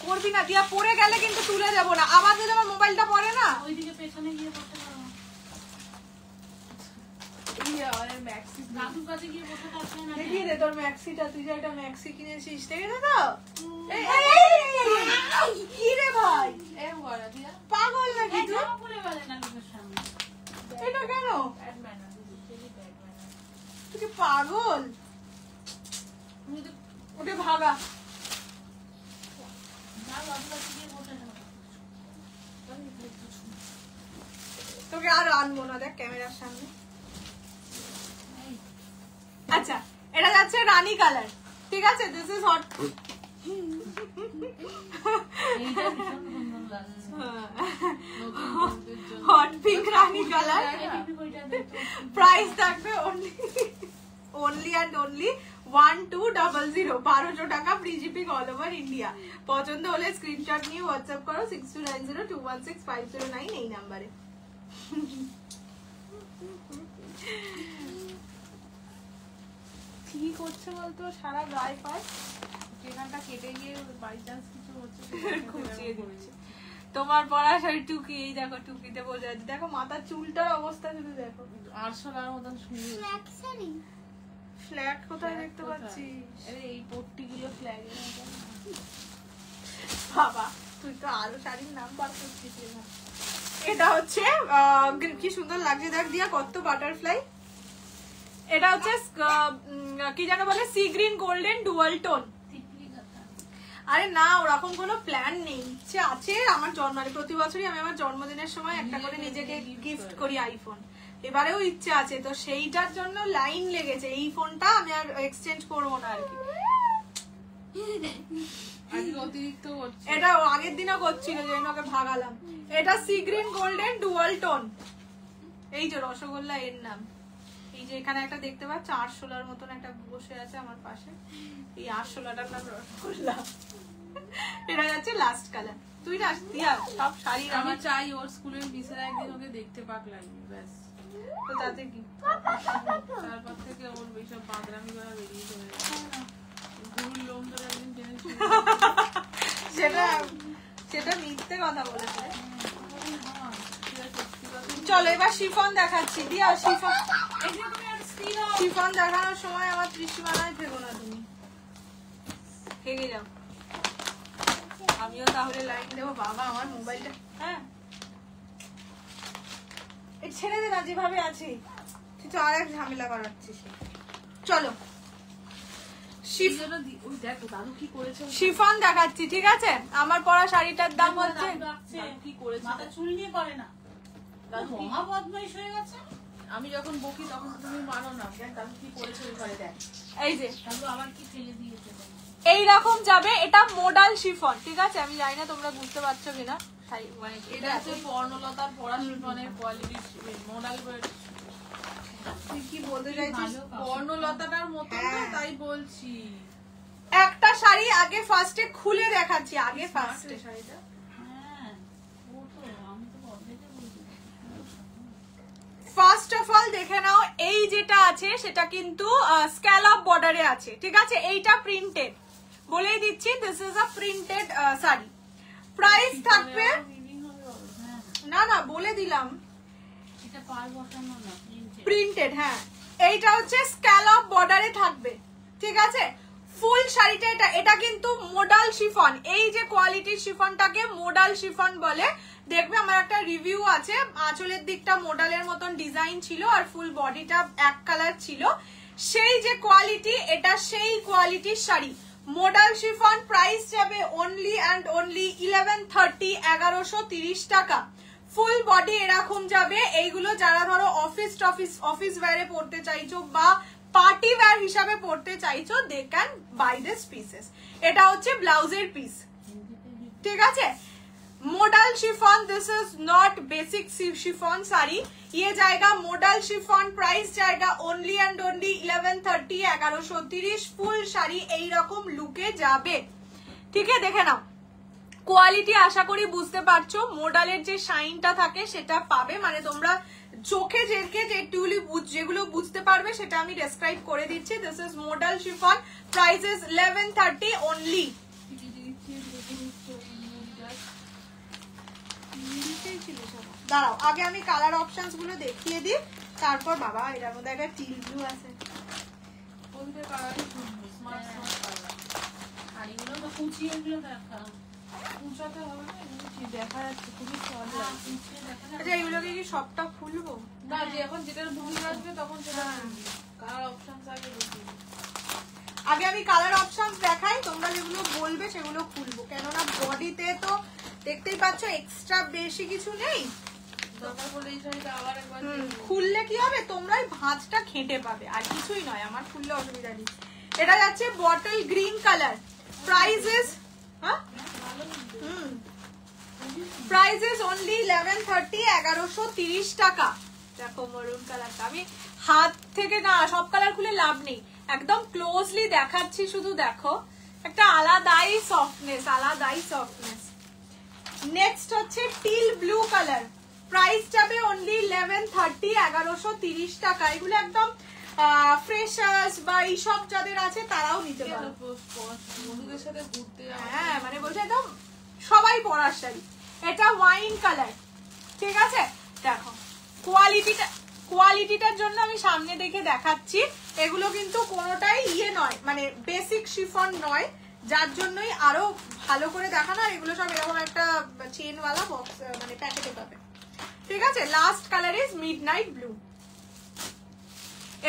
করবি না দিয়া, পড়ে গেলে কিন্তু তুলে যাবো না, আবার যদি আমার মোবাইলটা পড়ে না। ওইদিকে পেছনে গিয়ে বসতে পারো। এই আমাদের ম্যাক্সি দাদুর কাছে গিয়ে বসে থাকবে না। দেখি রে তোর ম্যাক্সিটা, তুই যে একটা ম্যাক্সি কিনেছিস, দেখেছো তো? কি রে ভাই, এম করা দিয়া পাগল নাকি এই তুই? জামা পরে গেলে না লোকের সামনে। এটা কেন? ব্যাটম্যান আছে, সেই ব্যাটম্যান। তুই কি পাগল? তুমি তো ওটা ভাগা। যাও দাদুর কাছে গিয়ে বসে থাকো। তোকে আর আনবো না, দেখ ক্যামেরার সামনে। এই, আচ্ছা এটা যাচ্ছে রানী কালার, ঠিক আছে? This is hot. এইটা ভীষণ সুন্দর লাগছে। নতুন বন্ধুদের জন্য। হট পিঙ্ক রানী কালার। এই পিপি বইটা দেখো। প্রাইস থাকবে only and only 1200, 1200 টাকা, free shipping all over India. পছন্দ হলে স্ক্রিনশট নিয়ে হোয়াটসঅ্যাপ করো 6290216509 এই নাম্বারে। কি করছে বলতো, সারা গায়ে পায় যেখানটা কেটে গিয়ে বাই চান্স কিছু হচ্ছে খুঁচিয়ে দিচ্ছে। তোমার পড়া শাড়ি টুকি, এই দেখো টুকিতে বলে যাচ্ছে, দেখো মাথার চুলটার অবস্থা শুধু দেখো। আরশোলার মতন শুনি। ফ্ল্যাট কোথায় দেখতে পাচ্ছি? আরে এই পট্টিগুলো ফ্ল্যাগের মতন। বাবা তুই তো আরো শাড়ির নাম বার করছিস না। এটা হচ্ছে কি সুন্দর লাগছে, দেখ দিয়া কত বাটারফ্লাই। এটা হচ্ছে কি যেন বলে, C green golden dual tone. টিকলি কথা। আরে না, ওরকম কোনো প্ল্যান নেই, ইচ্ছে আছে আমার জন্মদিনে, প্রতি বছরই আমি আমার জন্মদিনের সময় একটা করে নিজেকে গিফট করি আইফোন, এবারেও ইচ্ছে আছে, তো সেইটার জন্য লাইন লেগেছে। এই ফোনটা আমি আর এক্সচেঞ্জ করবো না আর কি। আজকে অতিরিক্ত করছে। এটা আগের দিনও করছিল, যে ওকে ভাগালাম। এটা C green golden dual tone. এই যে রসগোল্লা এর নাম। এই যে এখানে একটা দেখতে পাচ্ছ আরশোলার মতন একটা বসে আছে আমার পাশে, এই আরশোলাটার নাম রসগোল্লা। এটা যাচ্ছে লাস্ট কালার। তুই না দিয়া সব শাড়ি আমি আমার, চাই ওর স্কুলের মিসের একদিন ওকে দেখতে পাক লাগবে, ব্যাস। তো তাতে কি? তারপর থেকে ওর এইসব বাদরামি করা বেরিয়ে চলে যাবে। গুরুর লোম ধরে একদিন টেনে ছুঁড়ে সেটা সেটা মিথ্যে কথা বলেছে। ঠিক আছে, ঠিক আছে। চলো এবার শিফন দেখাচ্ছি। দিয়া শিফন, এই যে তুমি আর স্থির হও। শিফন দেখানোর সময় আমার ত্রিসীমানায় ফেরো না তুমি, হেগে যাও। আমিও তাহলে লাইন দেবো। বাবা আমার মোবাইলটা, হ্যাঁ ছেড়ে দে না, যেভাবে আছি তুই তো আর এক ঝামেলা বাড়াচ্ছিস। চলো সেই জন্য ওই দেখো দাদু কি করেছে, শিফন দেখাচ্ছি, ঠিক আছে? আমার পরা শাড়িটার দাম হচ্ছে, দাদু ডাকছে। দাদু কি করেছে। মাথা চুল নিয়ে করে না। দাদু কি- মহা বদমাইশ হয়ে গেছে। আমি যখন বকি তখন তো তুমি মানো না। দেখ দাদু কি করেছে ওই ঘরে, দেখ। এই যে দাদু আবার কি ফেলে দিয়েছে দেখো। এইরকম যাবে। এটা মোডাল শিফন, ঠিক আছে? আমি জানি না তোমরা বুঝতে পারছো কিনা, মানে এটা হচ্ছে পর্ণলতার পড়া শিল্পনের কোয়ালিটি মডেল। তুই কি বলতে চাইছিস? পর্ণলতাটার মতো না, হ্যাঁ। তাই বলছি। একটা শাড়ি আগে ফার্স্টে খুলে দেখাচ্ছি, আগে ফার্স্টে শাড়িটা হ্যাঁ, ও তো আমি তো অর্ধেকে বলছি। ফার্স্ট অফ অল দেখে নাও, এই যেটা আছে সেটা কিন্তু স্ক্যালপ বর্ডারে আছে, ঠিক আছে? এইটা প্রিন্টেড, বলেই দিচ্ছি, this is a printed sari. Price থাকবে, হ্যাঁ, না না বলে দিলাম, এটা পার বসানো না, প্রিন্টেড। প্রিন্টেড। হ্যাঁ এইটা হচ্ছে স্ক্যালপ বর্ডারে থাকবে, ঠিক আছে? ফুল শাড়িটা এটা, এটা কিন্তু মোডাল শিফন। এই যে কোয়ালিটির শিফনটাকে মোডাল শিফন বলে। দেখবে আমার একটা রিভিউ আছে, আঁচলের দিকটা মোডালের মতন ডিজাইন ছিল আর ফুল বডিটা এক কালার ছিল। সেই যে কোয়ালিটি, এটা সেই কোয়ালিটির শাড়ি, মোডাল শিফন। প্রাইস যাবে অনলি অ্যান্ড অনলি 1130, 1130 টাকা। ফুল বডি এরকম যাবে। এইগুলো যারা ধরো অফিস ওয়্যারে পড়তে চাইছো বা পার্টি ওয়্যার হিসাবে পড়তে চাইছো, they can buy this pieces. এটা হচ্ছে ব্লাউজের পিস, ঠিক আছে? Modal chiffon, this is not basic chiffon sari. ये जाएगा मॉडल शिफॉन, प्राइस जाएगा only and only 1130 1130 full sari এই রকম লুকে যাবে। ঠিক আছে, দেখে নাও কোয়ালিটি, আশা করি বুঝতে পারছো। মডেলের যে শাইনটা থাকে সেটা পাবে, মানে তোমরা চোখে যেগুলো বুঝতে পারবে সেটা আমি ডেসক্রাইব করে দিচ্ছি। This is model chiffon, price is 1130 only. দাঁড়াও আগে আমি কালার অপশনস গুলো দেখিয়ে দিই, তারপর বাবা এটার মধ্যে একটা টিল ব্লু আছে। শাড়িগুলো তো কুচিয়ে গুলো দেখা উঁচাতে হবে না, দেখা যাচ্ছে খুবই সহজ লাগছে। আচ্ছা এগুলোকে কি সবটা খুলবো? না, যে এখন যেটা বুকিং আসবে তখন সেটা কালার অপশনস আগে দেখি। আগে আমি কালার অপশনস দেখাই, তোমরা যেগুলো বলবে সেগুলো খুলবো, কেননা বডিতে তো দেখতেই পাচ্ছ এক্সট্রা বেশি কিছু নেই। দরকার পড়লে এই শাড়িটা আবার একবার খুললে কি হবে, তোমরাই ভাঁজটা খেটে পাবে, আর কিছুই নয়। আমার খুললে অসুবিধা নেই। এটা যাচ্ছে bottle green colour, price is price is only 1130 1130 টাকা। দেখো মরুন কালারটা আমি হাত থেকে না সব কালার খুলে লাভ নেই, একদম ক্লোজলি দেখাচ্ছি, শুধু দেখো একটা আলাদাই সফটনেস, আলাদাই সফটনেস। নেক্সট হচ্ছে টিল ব্লু কালার, প্রাইস যাবে অনলি 1130 1130 টাকা। এগুলো একদম ফ্রেশার্স বা এইসব যাদের আছে তারাও নিতে পারে। বন্ধুদের সাথে ঘুরতে হ্যাঁ মানে বলছে একদম সবাই পরার শাড়ি। এটা ওয়াইন কালার, ঠিক আছে। দেখো কোয়ালিটিটার জন্য আমি সামনে দেখে দেখাচ্ছি, এগুলো কিন্তু কোনোটাই ইয়ে নয়, মানে বেসিক শিফন নয়, যার জন্যই আরো ভালো করে দেখানো। আর এগুলো সব এরকম একটা চেনওয়ালা বক্স মানে প্যাকেটে পাবে, ঠিক আছে। Last colour is midnight blue.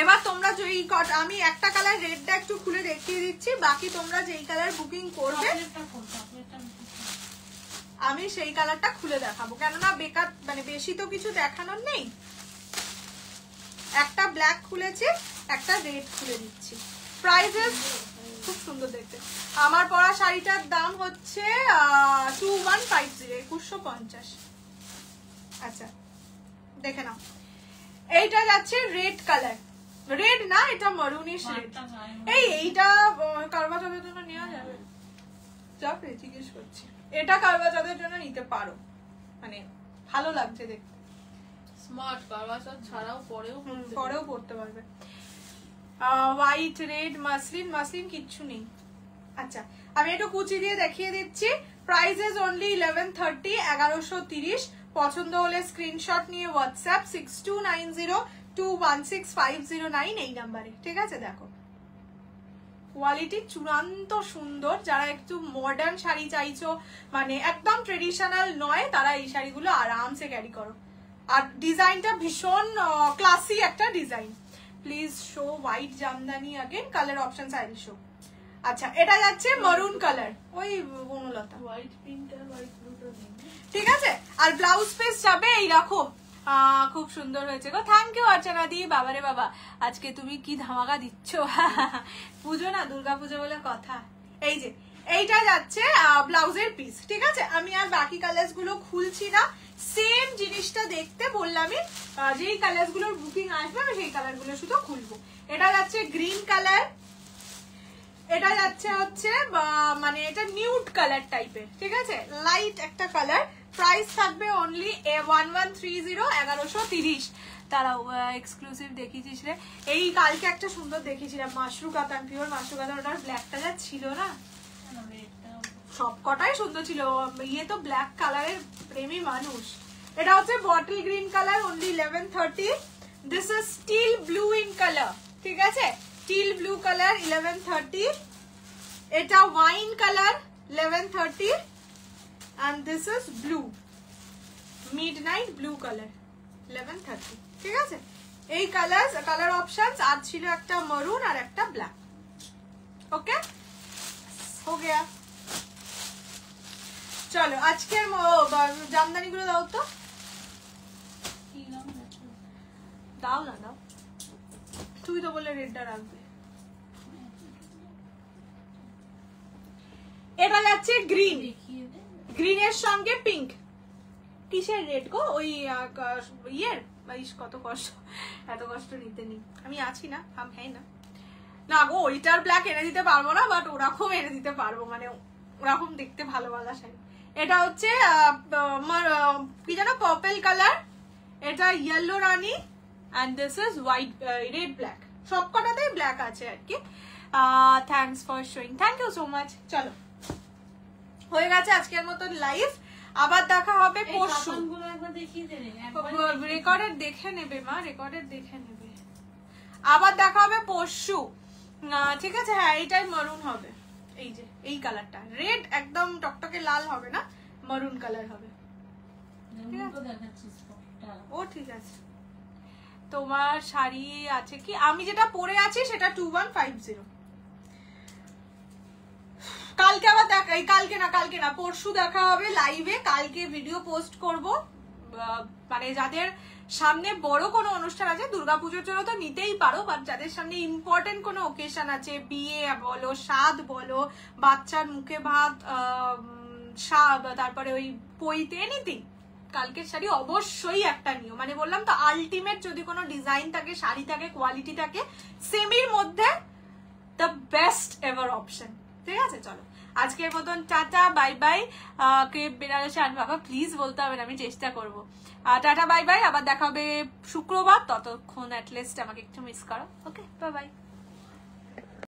এবার তোমরা যেই আমি একটা কালার রেডটা একটু খুলে দেখিয়ে দিচ্ছি, বাকি তোমরা যেই কালার বুকিং করবে আমি সেই কালারটা খুলে দেখাবো, কেননা বেকার মানে বেশি তো কিছু দেখানোর নেই। একটা ব্ল্যাক খুলেছি, একটা রেড খুলে দিচ্ছি। প্রাইসেস খুব সুন্দর দেখতে। আমার পরা শাড়িটার দাম হচ্ছে 2150 2150। আচ্ছা দেখে নাও, এইটা যাচ্ছে রেড কালার, রেড না এটা মরুনিশ রেড। এইটা কারবা চৌধুরীর জন্য নেওয়া যাবে, যাবে জিজ্ঞেস করছি। এটা কারবা চৌধুরীর জন্য নিতে পারো, মানে ভালো লাগছে দেখতে, স্মার্ট কারবা চৌধ ছাড়াও পরেও পড়তে পারবে। হোয়াইট রেড মাসলিন কিচ্ছু নেই। আচ্ছা আমি একটু কুচি দিয়ে দেখিয়ে দিচ্ছি। Prices only 1130 1130। পছন্দ হলে স্ক্রিনশট নিয়ে হোয়াটসঅ্যাপ 6290216509 এই নাম্বারে, ঠিক আছে। দেখো কোয়ালিটি চূড়ান্ত সুন্দর। যারা একটু মডার্ন শাড়ি চাইছো, মানে একদম ট্রেডিশনাল নয়, তারা এই শাড়িগুলো আরামসে ক্যারি করো। আর ডিজাইনটা ভীষণ ক্লাসি একটা design. Please show white Jamdani again, colour options I will show. আচ্ছা এটা যাচ্ছে মারুন কালার, ওই বনলতা হোয়াইট পিঙ্ক আর হোয়াইট ব্লুটা নেই, ঠিক আছে। আর ব্লাউজ পিস যাবে এইরকম, খুব সুন্দর হয়েছে গো। থ্যাংক ইউ অর্চনা দি, বাবারে বাবা আজকে তুমি কি ধামাকা দিচ্ছ। পুজো না, দুর্গাপুজো বলে কথা। এই যে এইটা যাচ্ছে ব্লাউজের পিস, ঠিক আছে। আমি আর বাকি কালার্স গুলো খুলছি না, সেম জিনিসটা দেখতে বললামই। যেই কালার্স গুলোর বুকিং আসবে আমি সেই কালার গুলো শুধু খুলবো। এটা যাচ্ছে গ্রিন কালার, এটা যাচ্ছে হচ্ছে মানে এটা নিউড কালার টাইপের, ঠিক আছে, লাইট একটা কালার। প্রাইস থাকবে অনলি 1130 1130। তারাও এক্সক্লুসিভ দেখিয়েছিস রে। এই কালকে একটা সুন্দর দেখিয়েছিলাম মাশরু কাতান, পিওর মাশরু কাতান, ওটার ব্ল্যাকটা যা ছিল না, সব কটাই সুন্দর ছিল। ইয়ে তো ব্ল্যাক কালারের প্রেমী মানুষ। এটা হচ্ছে bottle green colour, only 1130। This is steel blue in colour, ঠিক আছে, স্টিল ব্লু কালার 1130। এটা wine colour 1130 and this is blue, midnight blue color 1130, ঠিক আছে। এই কালার অপশনস আর ছিল একটা মারুন আর একটা ব্ল্যাক। ওকে हो गया। চলো আজকের জামদানি গুলো দাও তো, দাও না দাও, তুই তো বলে রেডটা রাখবে। এটা যাচ্ছে গ্রিন, গ্রিনের সঙ্গে পিঙ্ক। কিসের রেড গো? ওই ইয়ের ইস কত কষ্ট, এত কষ্ট নিতে নেই, আমি আছি না, হ্যাঁ না না গো, ওইটার ব্ল্যাক এনে দিতে পারবো না, বাট ওরকম এনে দিতে পারবো, মানে ওরকম দেখতে ভালো ভালো শাড়ি। এটা হচ্ছে আমার কি যেন পার্পল কালার, এটা ইয়েলো রানী, and this is white red black, সব কটাতেই ব্ল্যাক আছে আর কি। Thanks for showing, thank you so much. চলো হয়ে গেছে আজকের মতন লাইভ, আবার দেখা হবে পরশু। একবার দেখিয়ে দে রে, রেকর্ডেড দেখে নেবে মা, রেকর্ডেড দেখে নেবে। আবার দেখা হবে পরশু, ঠিক আছে? হ্যাঁ এইটাই মারুন হবে, এই যে এই কালারটা, রেড একদম টকটকে লাল হবে না, মারুন কালার হবে। দেখাচ্ছিস তো। ও ঠিক আছে। তোমার শাড়ি আছে কি? আমি যেটা পরে আছি সেটা 2150। কালকে আবার দেখা, কালকে না পরশু দেখা হবে লাইভে। কালকে ভিডিও পোস্ট করব, মানে যাদের সামনে বড় কোনো অনুষ্ঠান আছে, দুর্গাপুজোর জন্য তো নিতেই পারো, বাট যাদের সামনে ইম্পর্টেন্ট কোনো ওকেশন আছে, বিয়ে বলো, সাধ বলো, বাচ্চার মুখে ভাত, তারপরে ওই পইতে, এনিথিং, কালকের শাড়ি অবশ্যই একটা নিও। মানে বললাম তো, আলটিমেট যদি কোনো ডিজাইন থাকে, শাড়ি থাকে, কোয়ালিটি থাকে, সেমির মধ্যে দ্য বেস্ট এভার অপশন। ঠিক আছে, চলো আজকের মতন টাটা বাই বাই। কে বেনারসে আন বাবা প্লিজ বলতে হবে না, আমি চেষ্টা করবো। টাটা বাই বাই, আবার দেখা হবে শুক্রবার, ততক্ষণ অ্যাটলিস্ট আমাকে একটু মিস করো। Okay bye bye.